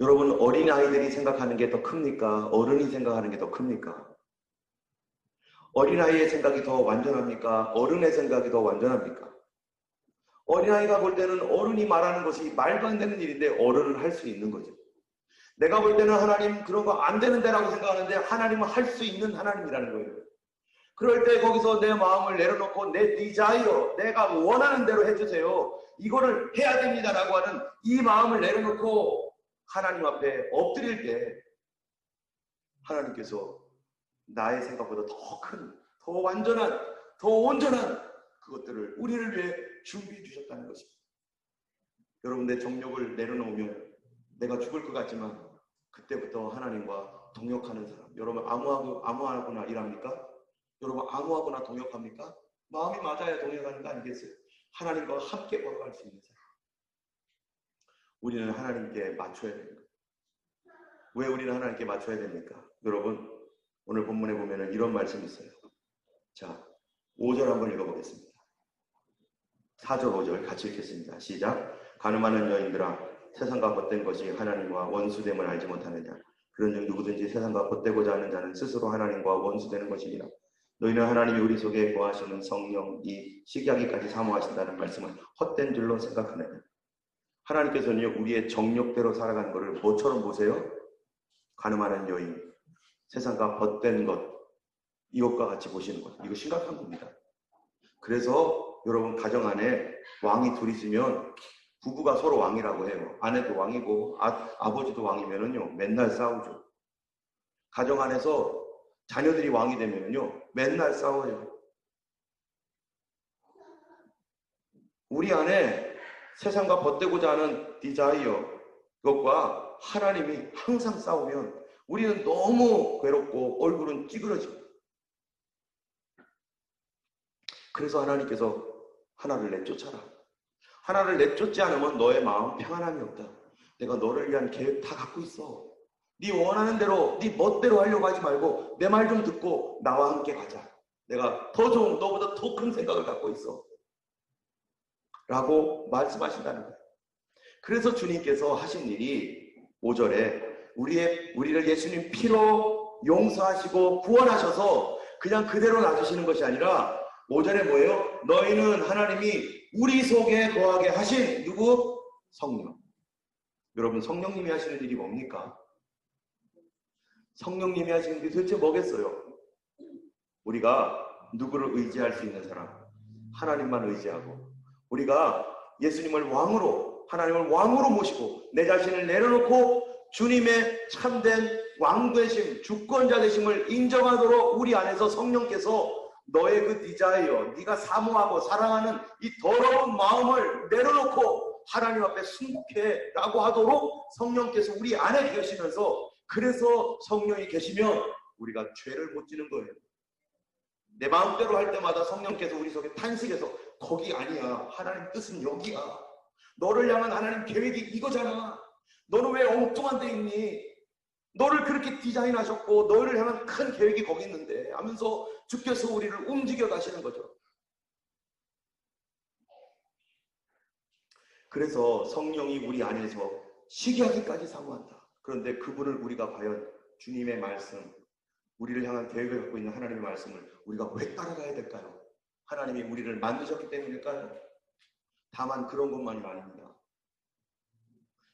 여러분, 어린아이들이 생각하는 게 더 큽니까? 어른이 생각하는 게 더 큽니까? 어린아이의 생각이 더 완전합니까? 어른의 생각이 더 완전합니까? 어린아이가 볼 때는 어른이 말하는 것이 말도 안 되는 일인데 어른은 할 수 있는 거죠. 내가 볼 때는 하나님 그런 거 안 되는데라고 생각하는데 하나님은 할 수 있는 하나님이라는 거예요. 그럴 때 거기서 내 마음을 내려놓고 내 디자이어, 내가 원하는 대로 해주세요. 이거를 해야 됩니다라고 하는 이 마음을 내려놓고 하나님 앞에 엎드릴 때 하나님께서 나의 생각보다 더 큰, 더 완전한, 더 온전한 그것들을 우리를 위해 준비해 주셨다는 것입니다. 여러분, 내 정욕을 내려놓으면 내가 죽을 것 같지만 그때부터 하나님과 동역하는 사람. 여러분, 아무하거나 일합니까? 여러분, 아무하거나 동역합니까? 마음이 맞아야 동역하는 거 아니겠어요? 하나님과 함께 걸어갈 수 있는 사람. 우리는 하나님께 맞춰야 됩니다. 왜 우리는 하나님께 맞춰야 됩니까? 여러분, 오늘 본문에 보면 이런 말씀이 있어요. 자, 5절 한번 읽어보겠습니다. 4절 5절 같이 읽겠습니다. 시작. 가늠하는 여인들아, 세상과 벗된 것이 하나님과 원수됨을 알지 못하느냐. 그런즉 누구든지 세상과 벗되고자 하는 자는 스스로 하나님과 원수되는 것이니라. 너희는 하나님이 우리 속에 거하시는 성령이 시기하기까지 사모하신다는 말씀을 헛된 줄로 생각하느냐. 하나님께서는 우리의 정욕대로 살아가는 것을 뭐처럼 보세요? 가늠하는 여인, 세상과 벗된 것, 이것과 같이 보시는 것. 이거 심각한 겁니다. 그래서 여러분, 가정 안에 왕이 둘 있으면 부부가 서로 왕이라고 해요. 아내도 왕이고 아버지도 왕이면은요 맨날 싸우죠. 가정 안에서 자녀들이 왕이 되면은요 맨날 싸워요. 우리 안에 세상과 벗되고자 하는 디자이어, 그것과 하나님이 항상 싸우면 우리는 너무 괴롭고 얼굴은 찌그러집니다. 그래서 하나님께서 하나를 내쫓아라. 하나를 내쫓지 않으면 너의 마음 평안함이 없다. 내가 너를 위한 계획 다 갖고 있어. 네 원하는 대로, 네 멋대로 하려고 하지 말고 내 말 좀 듣고 나와 함께 가자. 내가 더 좋은, 너보다 더 큰 생각을 갖고 있어. 라고 말씀하신다는 거예요. 그래서 주님께서 하신 일이 5절에 우리를 예수님 피로 용서하시고 구원하셔서 그냥 그대로 놔주시는 것이 아니라 5절에 뭐예요? 너희는 하나님이 우리 속에 거하게 하신 누구? 성령. 여러분, 성령님이 하시는 일이 뭡니까? 성령님이 하시는 일이 도대체 뭐겠어요? 우리가 누구를 의지할 수 있는 사람? 하나님만 의지하고 우리가 예수님을 왕으로, 하나님을 왕으로 모시고 내 자신을 내려놓고 주님의 참된 왕되심, 주권자 되심을 인정하도록 우리 안에서 성령께서 너의 그 디자이어, 네가 사모하고 사랑하는 이 더러운 마음을 내려놓고 하나님 앞에 순복해 라고 하도록 성령께서 우리 안에 계시면서, 그래서 성령이 계시면 우리가 죄를 못 지는 거예요. 내 마음대로 할 때마다 성령께서 우리 속에 탄식해서 거기 아니야, 하나님 뜻은 여기야, 너를 향한 하나님 계획이 이거잖아, 너는 왜 엉뚱한 데 있니, 너를 그렇게 디자인하셨고 너를 향한 큰 계획이 거기 있는데 하면서 주께서 우리를 움직여 가시는 거죠. 그래서 성령이 우리 안에서 시기하기까지 사모한다. 그런데 그분을 우리가 과연 주님의 말씀, 우리를 향한 계획을 갖고 있는 하나님의 말씀을 우리가 왜 따라가야 될까요? 하나님이 우리를 만드셨기 때문일까요? 다만 그런 것만이 아닙니다.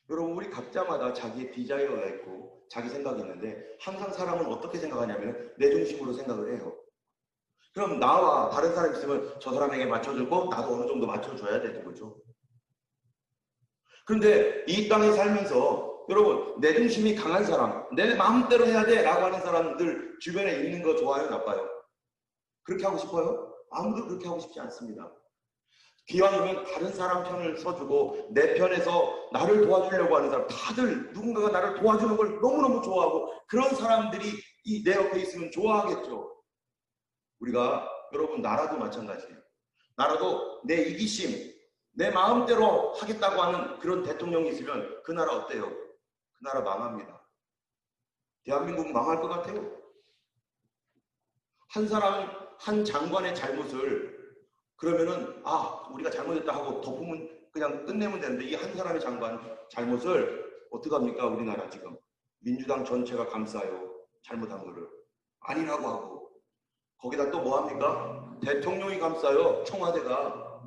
여러분, 우리 각자마다 자기의 디자이어가 있고 자기 생각이 있는데 항상 사람은 어떻게 생각하냐면 내 중심으로 생각을 해요. 그럼 나와 다른 사람 있으면 저 사람에게 맞춰주고 나도 어느 정도 맞춰줘야 되는 거죠. 그런데 이 땅에 살면서 여러분, 내 중심이 강한 사람, 내 마음대로 해야 돼 라고 하는 사람들 주변에 있는 거 좋아요, 나빠요? 그렇게 하고 싶어요? 아무도 그렇게 하고 싶지 않습니다. 기왕이면 다른 사람 편을 서주고 내 편에서 나를 도와주려고 하는 사람, 다들 누군가가 나를 도와주는 걸 너무너무 좋아하고 그런 사람들이 내 옆에 있으면 좋아하겠죠. 우리가, 여러분, 나라도 마찬가지예요. 나라도 내 이기심, 내 마음대로 하겠다고 하는 그런 대통령이 있으면 그 나라 어때요? 그 나라 망합니다. 대한민국 망할 것 같아요. 한 사람, 한 장관의 잘못을 그러면은 우리가 잘못했다 하고 덮으면 그냥 끝내면 되는데 이 한 사람의 장관 잘못을 어떡합니까? 우리나라 지금 민주당 전체가 감싸요. 잘못한 거를 아니라고 하고 거기다 또 뭐 합니까? 대통령이 감싸요. 청와대가.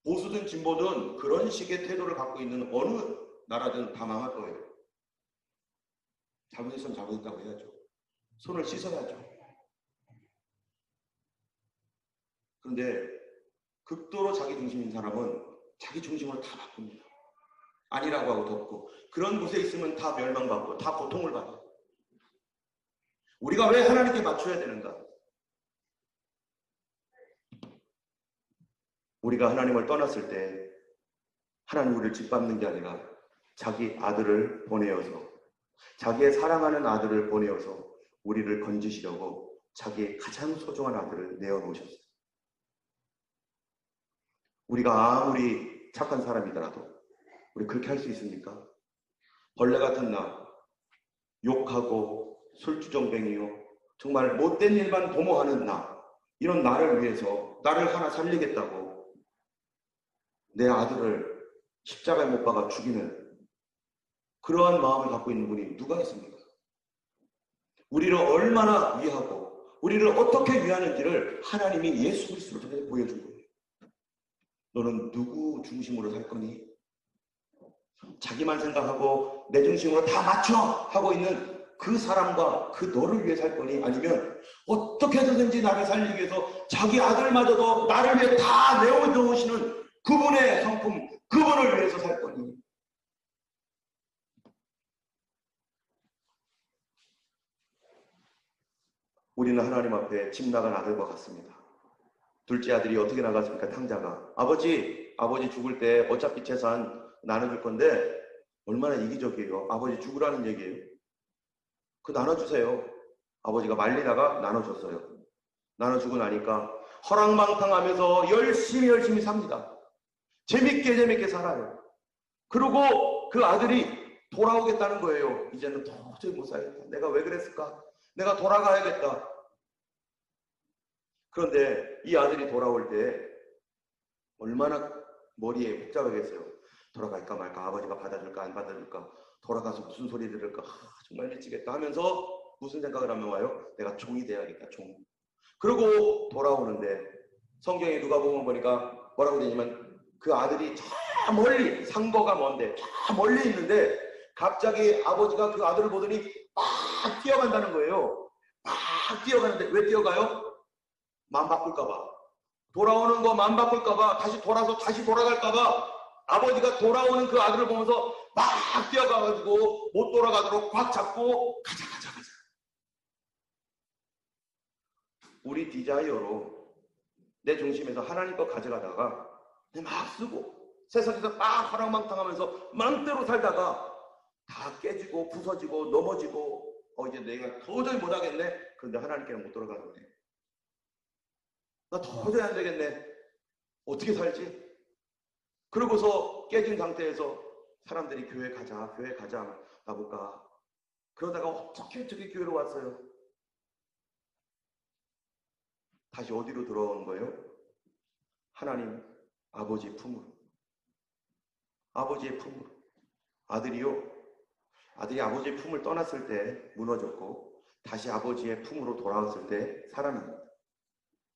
보수든 진보든 그런 식의 태도를 갖고 있는 어느 나라든 다 망할 거예요. 잘못했으면 잘못했다고 해야죠. 손을 씻어야죠. 그런데 극도로 자기 중심인 사람은 자기 중심으로 다 바꿉니다. 아니라고 하고 덮고 그런 곳에 있으면 다 멸망받고 다 고통을 받아요. 우리가 왜 하나님께 맞춰야 되는가? 우리가 하나님을 떠났을 때 하나님 우리를 짓밟는 게 아니라 자기 아들을 보내어서 자기의 사랑하는 아들을 보내어서 우리를 건지시려고 자기의 가장 소중한 아들을 내어놓으셨어요. 우리가 아무리 착한 사람이더라도 우리 그렇게 할 수 있습니까? 벌레 같은 나, 욕하고 술주정뱅이요 정말 못된 일만 도모하는 나, 이런 나를 위해서 나를 하나 살리겠다고 내 아들을 십자가에 못 박아 죽이는 그러한 마음을 갖고 있는 분이 누가 있습니까? 우리를 얼마나 위하고 우리를 어떻게 위하는지를 하나님이 예수 그리스도를 통해 보여준 거예요. 너는 누구 중심으로 살 거니? 자기만 생각하고 내 중심으로 다 맞춰 하고 있는 그 사람과 그 너를 위해 살 거니? 아니면 어떻게 해서든지 나를 살리기 위해서 자기 아들마저도 나를 위해 다 내어놓으시는 그분의 성품, 그분을 위해서 살 거니? 우리는 하나님 앞에 집 나간 아들과 같습니다. 둘째 아들이 어떻게 나갔습니까? 탕자가. 아버지 죽을 때 어차피 재산 나눠줄 건데 얼마나 이기적이에요. 아버지 죽으라는 얘기예요. 그 나눠주세요. 아버지가 말리다가 나눠줬어요. 나눠주고 나니까 허랑방탕하면서 열심히 삽니다. 재밌게 살아요. 그리고 그 아들이 돌아오겠다는 거예요. 이제는 도저히 못 살겠다. 내가 왜 그랬을까? 내가 돌아가야겠다. 그런데 이 아들이 돌아올 때 얼마나 머리에 복잡하겠어요. 돌아갈까 말까, 아버지가 받아줄까 안 받아줄까, 돌아가서 무슨 소리 들을까, 정말 미치겠다 하면서 무슨 생각을 하면 와요? 내가 종이 돼야겠다, 종. 그리고 돌아오는데 성경에 누가복음 보니까 뭐라고 되냐면 그 아들이 저 멀리, 상거가 먼데 저 멀리 있는데 갑자기 아버지가 그 아들을 보더니 막 뛰어간다는 거예요. 막 뛰어가는데 왜 뛰어가요? 마음 바꿀까봐. 돌아오는 거 마음 바꿀까봐, 다시 돌아갈까봐 아버지가 돌아오는 그 아들을 보면서 막 뛰어가가지고 못 돌아가도록 꽉 잡고 가자. 우리 디자이어로 내 중심에서 하나님 거 가져가다가 막 쓰고 세상에서 막 허랑방탕하면서 마음대로 살다가 다 깨지고 부서지고 넘어지고 이제 내가 도저히 못하겠네. 그런데 하나님께는 못 돌아가겠네. 나 도저히 안 되겠네. 어떻게 살지? 그러고서 깨진 상태에서 사람들이 교회 가자 나볼까? 그러다가 어떻게 교회로 왔어요? 다시 어디로 들어온 거예요? 하나님 아버지의 품으로. 아버지의 품으로. 아들이 아버지의 품을 떠났을 때 무너졌고 다시 아버지의 품으로 돌아왔을 때 살아납니다.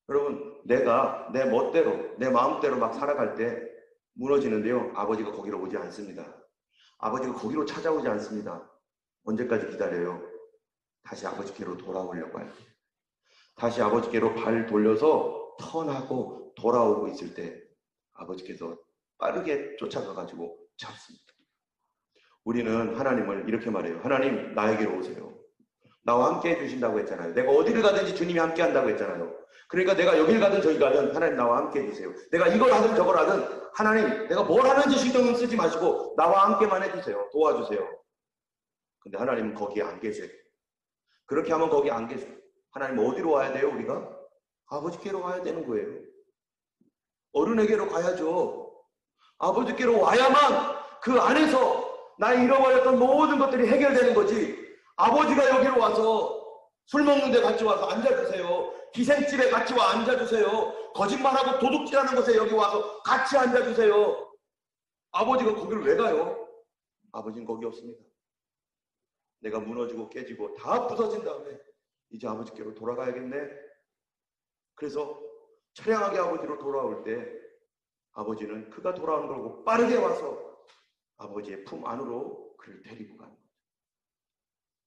여러분, 내가 내 멋대로 내 마음대로 막 살아갈 때 무너지는데요, 아버지가 거기로 오지 않습니다. 아버지가 거기로 찾아오지 않습니다. 언제까지 기다려요? 다시 아버지께로 돌아오려고 해요. 다시 아버지께로 발 돌려서 턴하고 돌아오고 있을 때 아버지께서 빠르게 쫓아가가지고 잡습니다. 우리는 하나님을 이렇게 말해요. 하나님, 나에게로 오세요. 나와 함께 해주신다고 했잖아요. 내가 어디를 가든지 주님이 함께 한다고 했잖아요. 그러니까 내가 여길 가든 저기 가든 하나님 나와 함께 해주세요. 내가 이걸 하든 저걸 하든 하나님, 내가 뭘 하는지 신경 쓰지 마시고 나와 함께만 해주세요. 도와주세요. 근데 하나님은 거기에 안 계세요. 그렇게 하면 거기 안 계세요. 하나님 어디로 와야 돼요? 우리가? 아버지께로 와야 되는 거예요. 어른에게로 가야죠. 아버지께로 와야만 그 안에서 나 잃어버렸던 모든 것들이 해결되는 거지. 아버지가 여기로 와서 술 먹는 데 같이 와서 앉아주세요. 기생집에 같이 와 앉아주세요. 거짓말하고 도둑질하는 곳에 여기 와서 같이 앉아주세요. 아버지가 거기를 왜 가요? 아버지는 거기 없습니다. 내가 무너지고 깨지고 다 부서진 다음에 이제 아버지께로 돌아가야겠네. 그래서 처량하게 아버지로 돌아올 때 아버지는 그가 돌아오는 걸 보고 빠르게 와서 아버지의 품 안으로 그를 데리고 가는 거죠.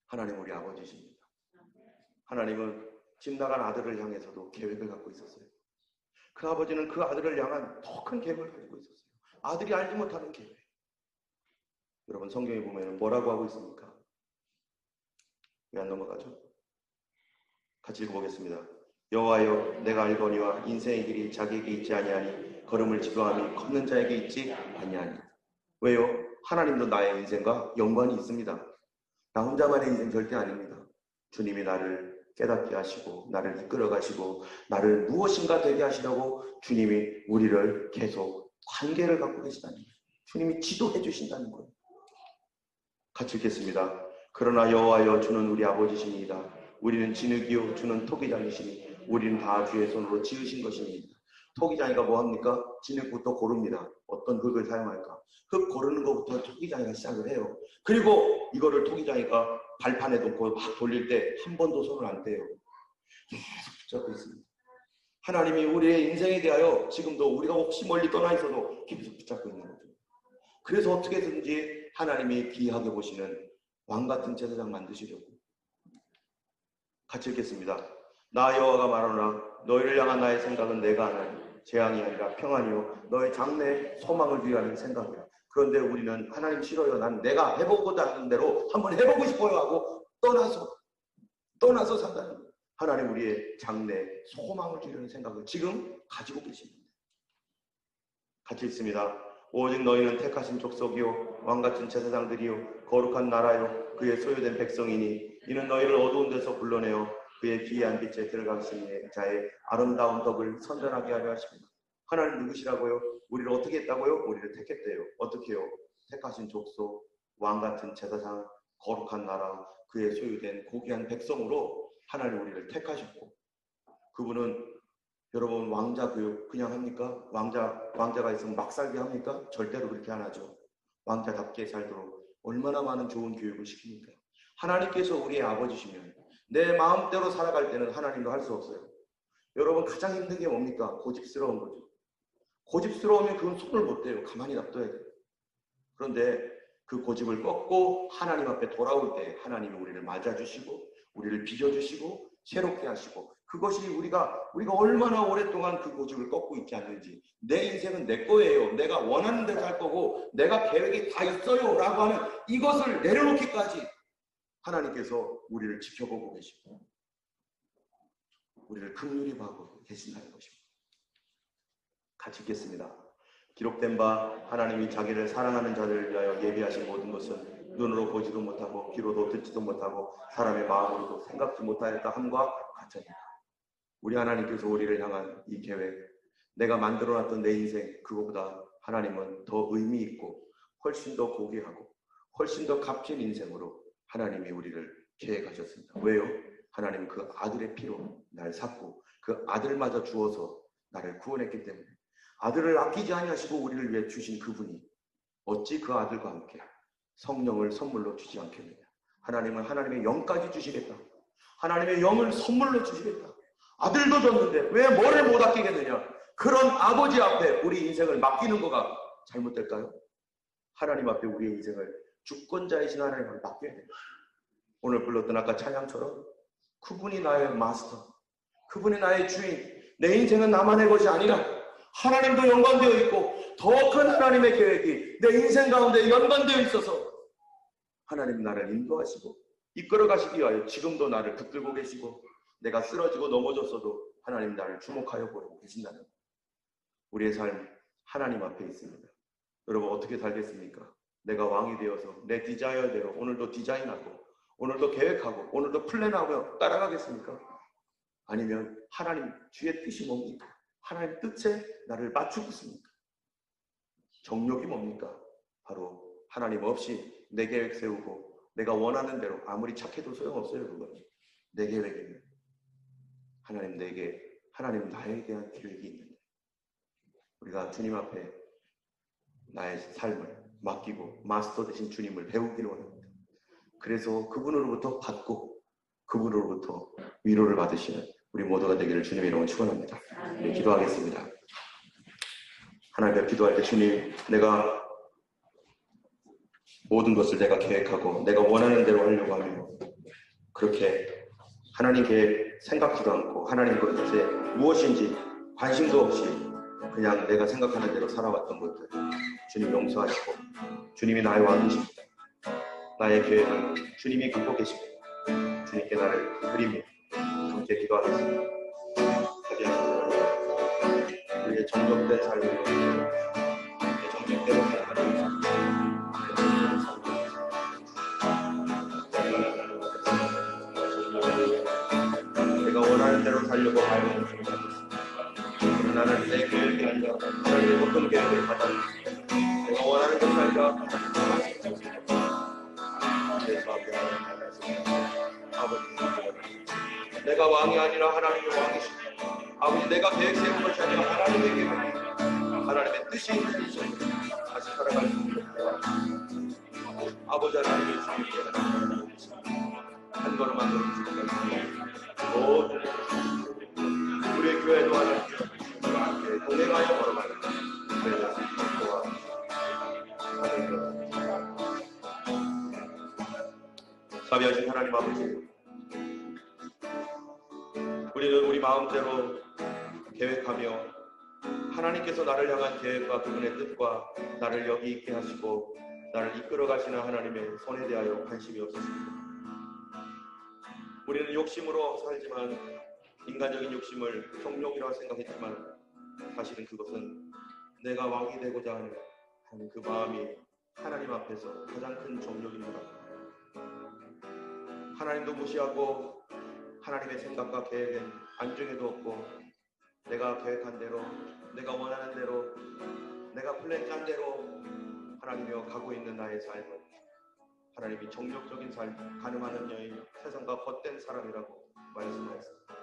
하나님 우리 아버지십니다. 하나님은 집 나간 아들을 향해서도 계획을 갖고 있었어요. 그 아버지는 그 아들을 향한 더 큰 계획을 가지고 있었어요. 아들이 알지 못하는 계획. 여러분 성경에 보면 뭐라고 하고 있습니까? 왜 안 넘어가죠? 같이 읽어보겠습니다. 여호와여 내가 알거니와 인생의 길이 자기에게 있지 아니하니 걸음을 지도함이 걷는 자에게 있지 아니하니. 왜요? 하나님도 나의 인생과 연관이 있습니다. 나 혼자만의 인생 절대 아닙니다. 주님이 나를 깨닫게 하시고 나를 이끌어 가시고 나를 무엇인가 되게 하시려고 주님이 우리를 계속 관계를 갖고 계시다는 거예요. 주님이 지도해 주신다는 거예요. 같이 읽겠습니다. 그러나 여호와여 주는 우리 아버지시니이다. 우리는 진흙이요 주는 토기장이시니 우리는 다 주의 손으로 지으신 것이니이다. 토기장이가 뭐합니까? 진흙부터 고릅니다. 어떤 흙을 사용할까? 흙 고르는 것부터 토기장이가 시작을 해요. 그리고 이거를 토기장이가 발판에 놓고 막 돌릴 때 한 번도 손을 안 떼요. 계속 붙잡고 있습니다. 하나님이 우리의 인생에 대하여 지금도 우리가 혹시 멀리 떠나 있어도 계속 붙잡고 있는 거죠. 그래서 어떻게든지 하나님이 귀하게 보시는 왕같은 제사장 만드시려고. 같이 읽겠습니다. 나 여호와가 말하노라 너희를 향한 나의 생각은 내가 하나니 재앙이 아니라 평안이요 너의 장래에 소망을 위하는 생각이야. 그런데 우리는 하나님 싫어요. 난 내가 해보고자 하는 대로 한번 해보고 싶어요 하고 떠나서 산다는 거예요. 하나님 우리의 장래에 소망을 주려는 생각을 지금 가지고 계십니다. 같이 읽습니다. 오직 너희는 택하신 족속이요 왕같은 제사장들이요 거룩한 나라요 그의 소유된 백성이니 이는 너희를 어두운 데서 불러내어 그의 기이한 빛에 들어가신 자의 아름다운 덕을 선전하게 하려 하십니다. 하나님 누구시라고요? 우리를 어떻게 했다고요? 우리를 택했대요. 어떻게요? 택하신 족속, 왕같은 제사장, 거룩한 나라, 그의 소유된 고귀한 백성으로 하나님 우리를 택하셨고 그분은 여러분 왕자 교육 그냥 합니까? 왕자가 있으면 막 살게 합니까? 절대로 그렇게 안 하죠. 왕자답게 살도록 얼마나 많은 좋은 교육을 시킵니까? 하나님께서 우리의 아버지시면 내 마음대로 살아갈 때는 하나님도 할 수 없어요. 여러분 가장 힘든 게 뭡니까? 고집스러운 거죠. 고집스러우면 그건 손을 못 대요. 가만히 놔둬야 돼요. 그런데 그 고집을 꺾고 하나님 앞에 돌아올 때 하나님이 우리를 맞아주시고 우리를 빚어주시고 새롭게 하시고 그것이 우리가 얼마나 오랫동안 그 고집을 꺾고 있지 않는지 내 인생은 내 거예요. 내가 원하는 대로 할 거고 내가 계획이 다 있어요 라고 하는 이것을 내려놓기까지 하나님께서 우리를 지켜보고 계시고 우리를 긍휼히 봐고 계신다는 것입니다. 같이 읽겠습니다. 기록된 바 하나님이 자기를 사랑하는 자들을 위하여 예비하신 모든 것은 눈으로 보지도 못하고 귀로도 듣지도 못하고 사람의 마음으로도 생각지 못하였다 함과 같으니라. 우리 하나님께서 우리를 향한 이 계획, 내가 만들어놨던 내 인생 그거보다 하나님은 더 의미 있고 훨씬 더 고귀하고 훨씬 더 값진 인생으로 하나님이 우리를 계획하셨습니다. 왜요? 하나님 그 아들의 피로 날 샀고 그 아들마저 주어서 나를 구원했기 때문에 아들을 아끼지 아니하시고 우리를 위해 주신 그분이 어찌 그 아들과 함께 성령을 선물로 주지 않겠느냐. 하나님은 하나님의 영까지 주시겠다. 하나님의 영을 선물로 주시겠다. 아들도 줬는데 왜 뭐를 못 아끼겠느냐. 그런 아버지 앞에 우리 인생을 맡기는 거가 잘못될까요? 하나님 앞에 우리의 인생을 주권자이신 하나님을 맡겨야 됩니다. 오늘 불렀던 아까 찬양처럼 그분이 나의 마스터, 그분이 나의 주인, 내 인생은 나만의 것이 아니라 하나님도 연관되어 있고 더 큰 하나님의 계획이 내 인생 가운데 연관되어 있어서 하나님 나를 인도하시고 이끌어 가시기 위하여 지금도 나를 붙들고 계시고 내가 쓰러지고 넘어졌어도 하나님 나를 주목하여 보고 계신다는 것. 우리의 삶 하나님 앞에 있습니다. 여러분 어떻게 살겠습니까? 내가 왕이 되어서 내 디자이어대로 오늘도 디자인하고 오늘도 계획하고 오늘도 플랜하고 따라가겠습니까? 아니면 하나님 주의 뜻이 뭡니까? 하나님 뜻에 나를 맞추고 있습니까? 정욕이 뭡니까? 바로 하나님 없이 내 계획 세우고 내가 원하는 대로 아무리 착해도 소용없어요. 그건 내 계획이면 하나님 나에 대한 계획이 있는데 우리가 주님 앞에 나의 삶을 맡기고 마스터 되신 주님을 배우기를 원합니다. 그래서 그분으로부터 받고 그분으로부터 위로를 받으시는 우리 모두가 되기를 주님의 이름으로 축원합니다. 네, 기도하겠습니다. 하나님 앞에 기도할 때 주님, 내가 모든 것을 내가 계획하고 내가 원하는 대로 하려고 하며 그렇게 하나님 계획 생각지도 않고 하나님 것에 무엇인지 관심도 없이 그냥 내가 생각하는 대로 살아왔던 것들 주님 용서하시고 주님이 나의 왕이십니다. 나의 계획을 주님이 갖고 계십니다. 주님께 나를 드리며 함께 기도하겠습니다. 우리의 정적된 삶으로 우리의 정적대로 살아가는 내가 원하는 대로 살려고 하여는 주님 나는 내 계획이 아니라 하나님의 어떤 계획을 받아 내가 원하는 대로 살자 아버지 내가 왕이 아니라 하나님이 왕이십니다. 아버지 내가 계획 세운 것이 아니라 하나님의 계획입니다. 하나님의 뜻이 있는 인생 다시 살아갈 수 있는 아버지 하나님의 주님께 한 걸음 한 걸음 주님께 모든 우리의 교회도 하나님과 함께 동행하여 걸어가는 그래서 기도와 하나님 자비하신 하나님 아버지 우리는 우리 마음대로 계획하며 하나님께서 나를 향한 계획과 그분의 뜻과 나를 여기 있게 하시고 나를 이끌어 가시는 하나님의 손에 대하여 관심이 없었습니다. 우리는 욕심으로 살지만 인간적인 욕심을 정욕이라고 생각했지만 사실은 그것은 내가 왕이 되고자 하는 그 마음이 하나님 앞에서 가장 큰 정욕입니다. 하나님도 무시하고 하나님의 생각과 계획엔 안중에도 없고 내가 계획한 대로 내가 원하는 대로 내가 플랜 짠 대로 하나님이여 가고 있는 나의 삶은 하나님이 정욕적인 삶 가늠하는 여인 세상과 헛된 사람이라고 말씀하였습니다.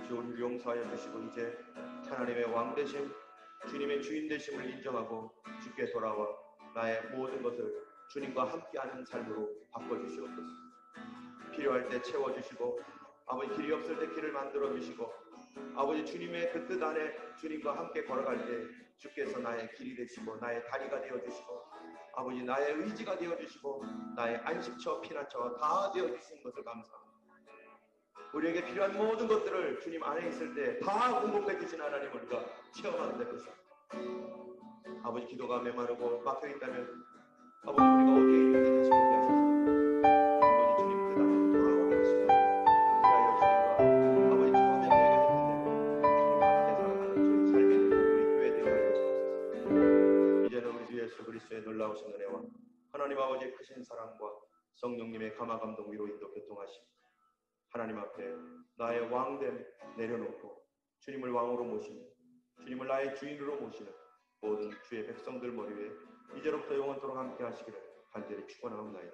주 우리를 용서하여 주시고 이제 하나님의 왕 되심 주님의 주인 되심을 인정하고 주께 돌아와 나의 모든 것을 주님과 함께하는 삶으로 바꿔주시옵소서. 필요할 때 채워주시고 아버지 길이 없을 때 길을 만들어주시고 아버지 주님의 그 뜻 안에 주님과 함께 걸어갈 때 주께서 나의 길이 되시고 나의 다리가 되어주시고 아버지 나의 의지가 되어주시고 나의 안식처 피난처가 다 되어주신 것을 감사합니다. 우리에게 필요한 모든 것들을 주님 안에 있을 때 다 공급해 주신 하나님을 우리가 체험하는 될 것입니다. 아버지 기도가 메마르고 막혀있다면 아버지 우리가 어디에 있는지 다시 보게 하셔서 아버지 주님 뜻 안으로 돌아오게 하시고 그리하여 주님과 아버지 처음에 계획했는데 주님과 함께 살아가는 저희 삶의 우리 교회 되어 하여 주옵소서. 이제는 우리 주 예수 그리스도의 놀라우신 은혜와 하나님 아버지의 크신 사랑과 성령님의 감화감동 위로 인도 교통하심 하나님 앞에 나의 왕됨 내려놓고 주님을 왕으로 모시는 주님을 나의 주인으로 모시는 모든 주의 백성들 머리 위에 이제로부터 영원토록 함께 하시기를 간절히 축원하옵나이다.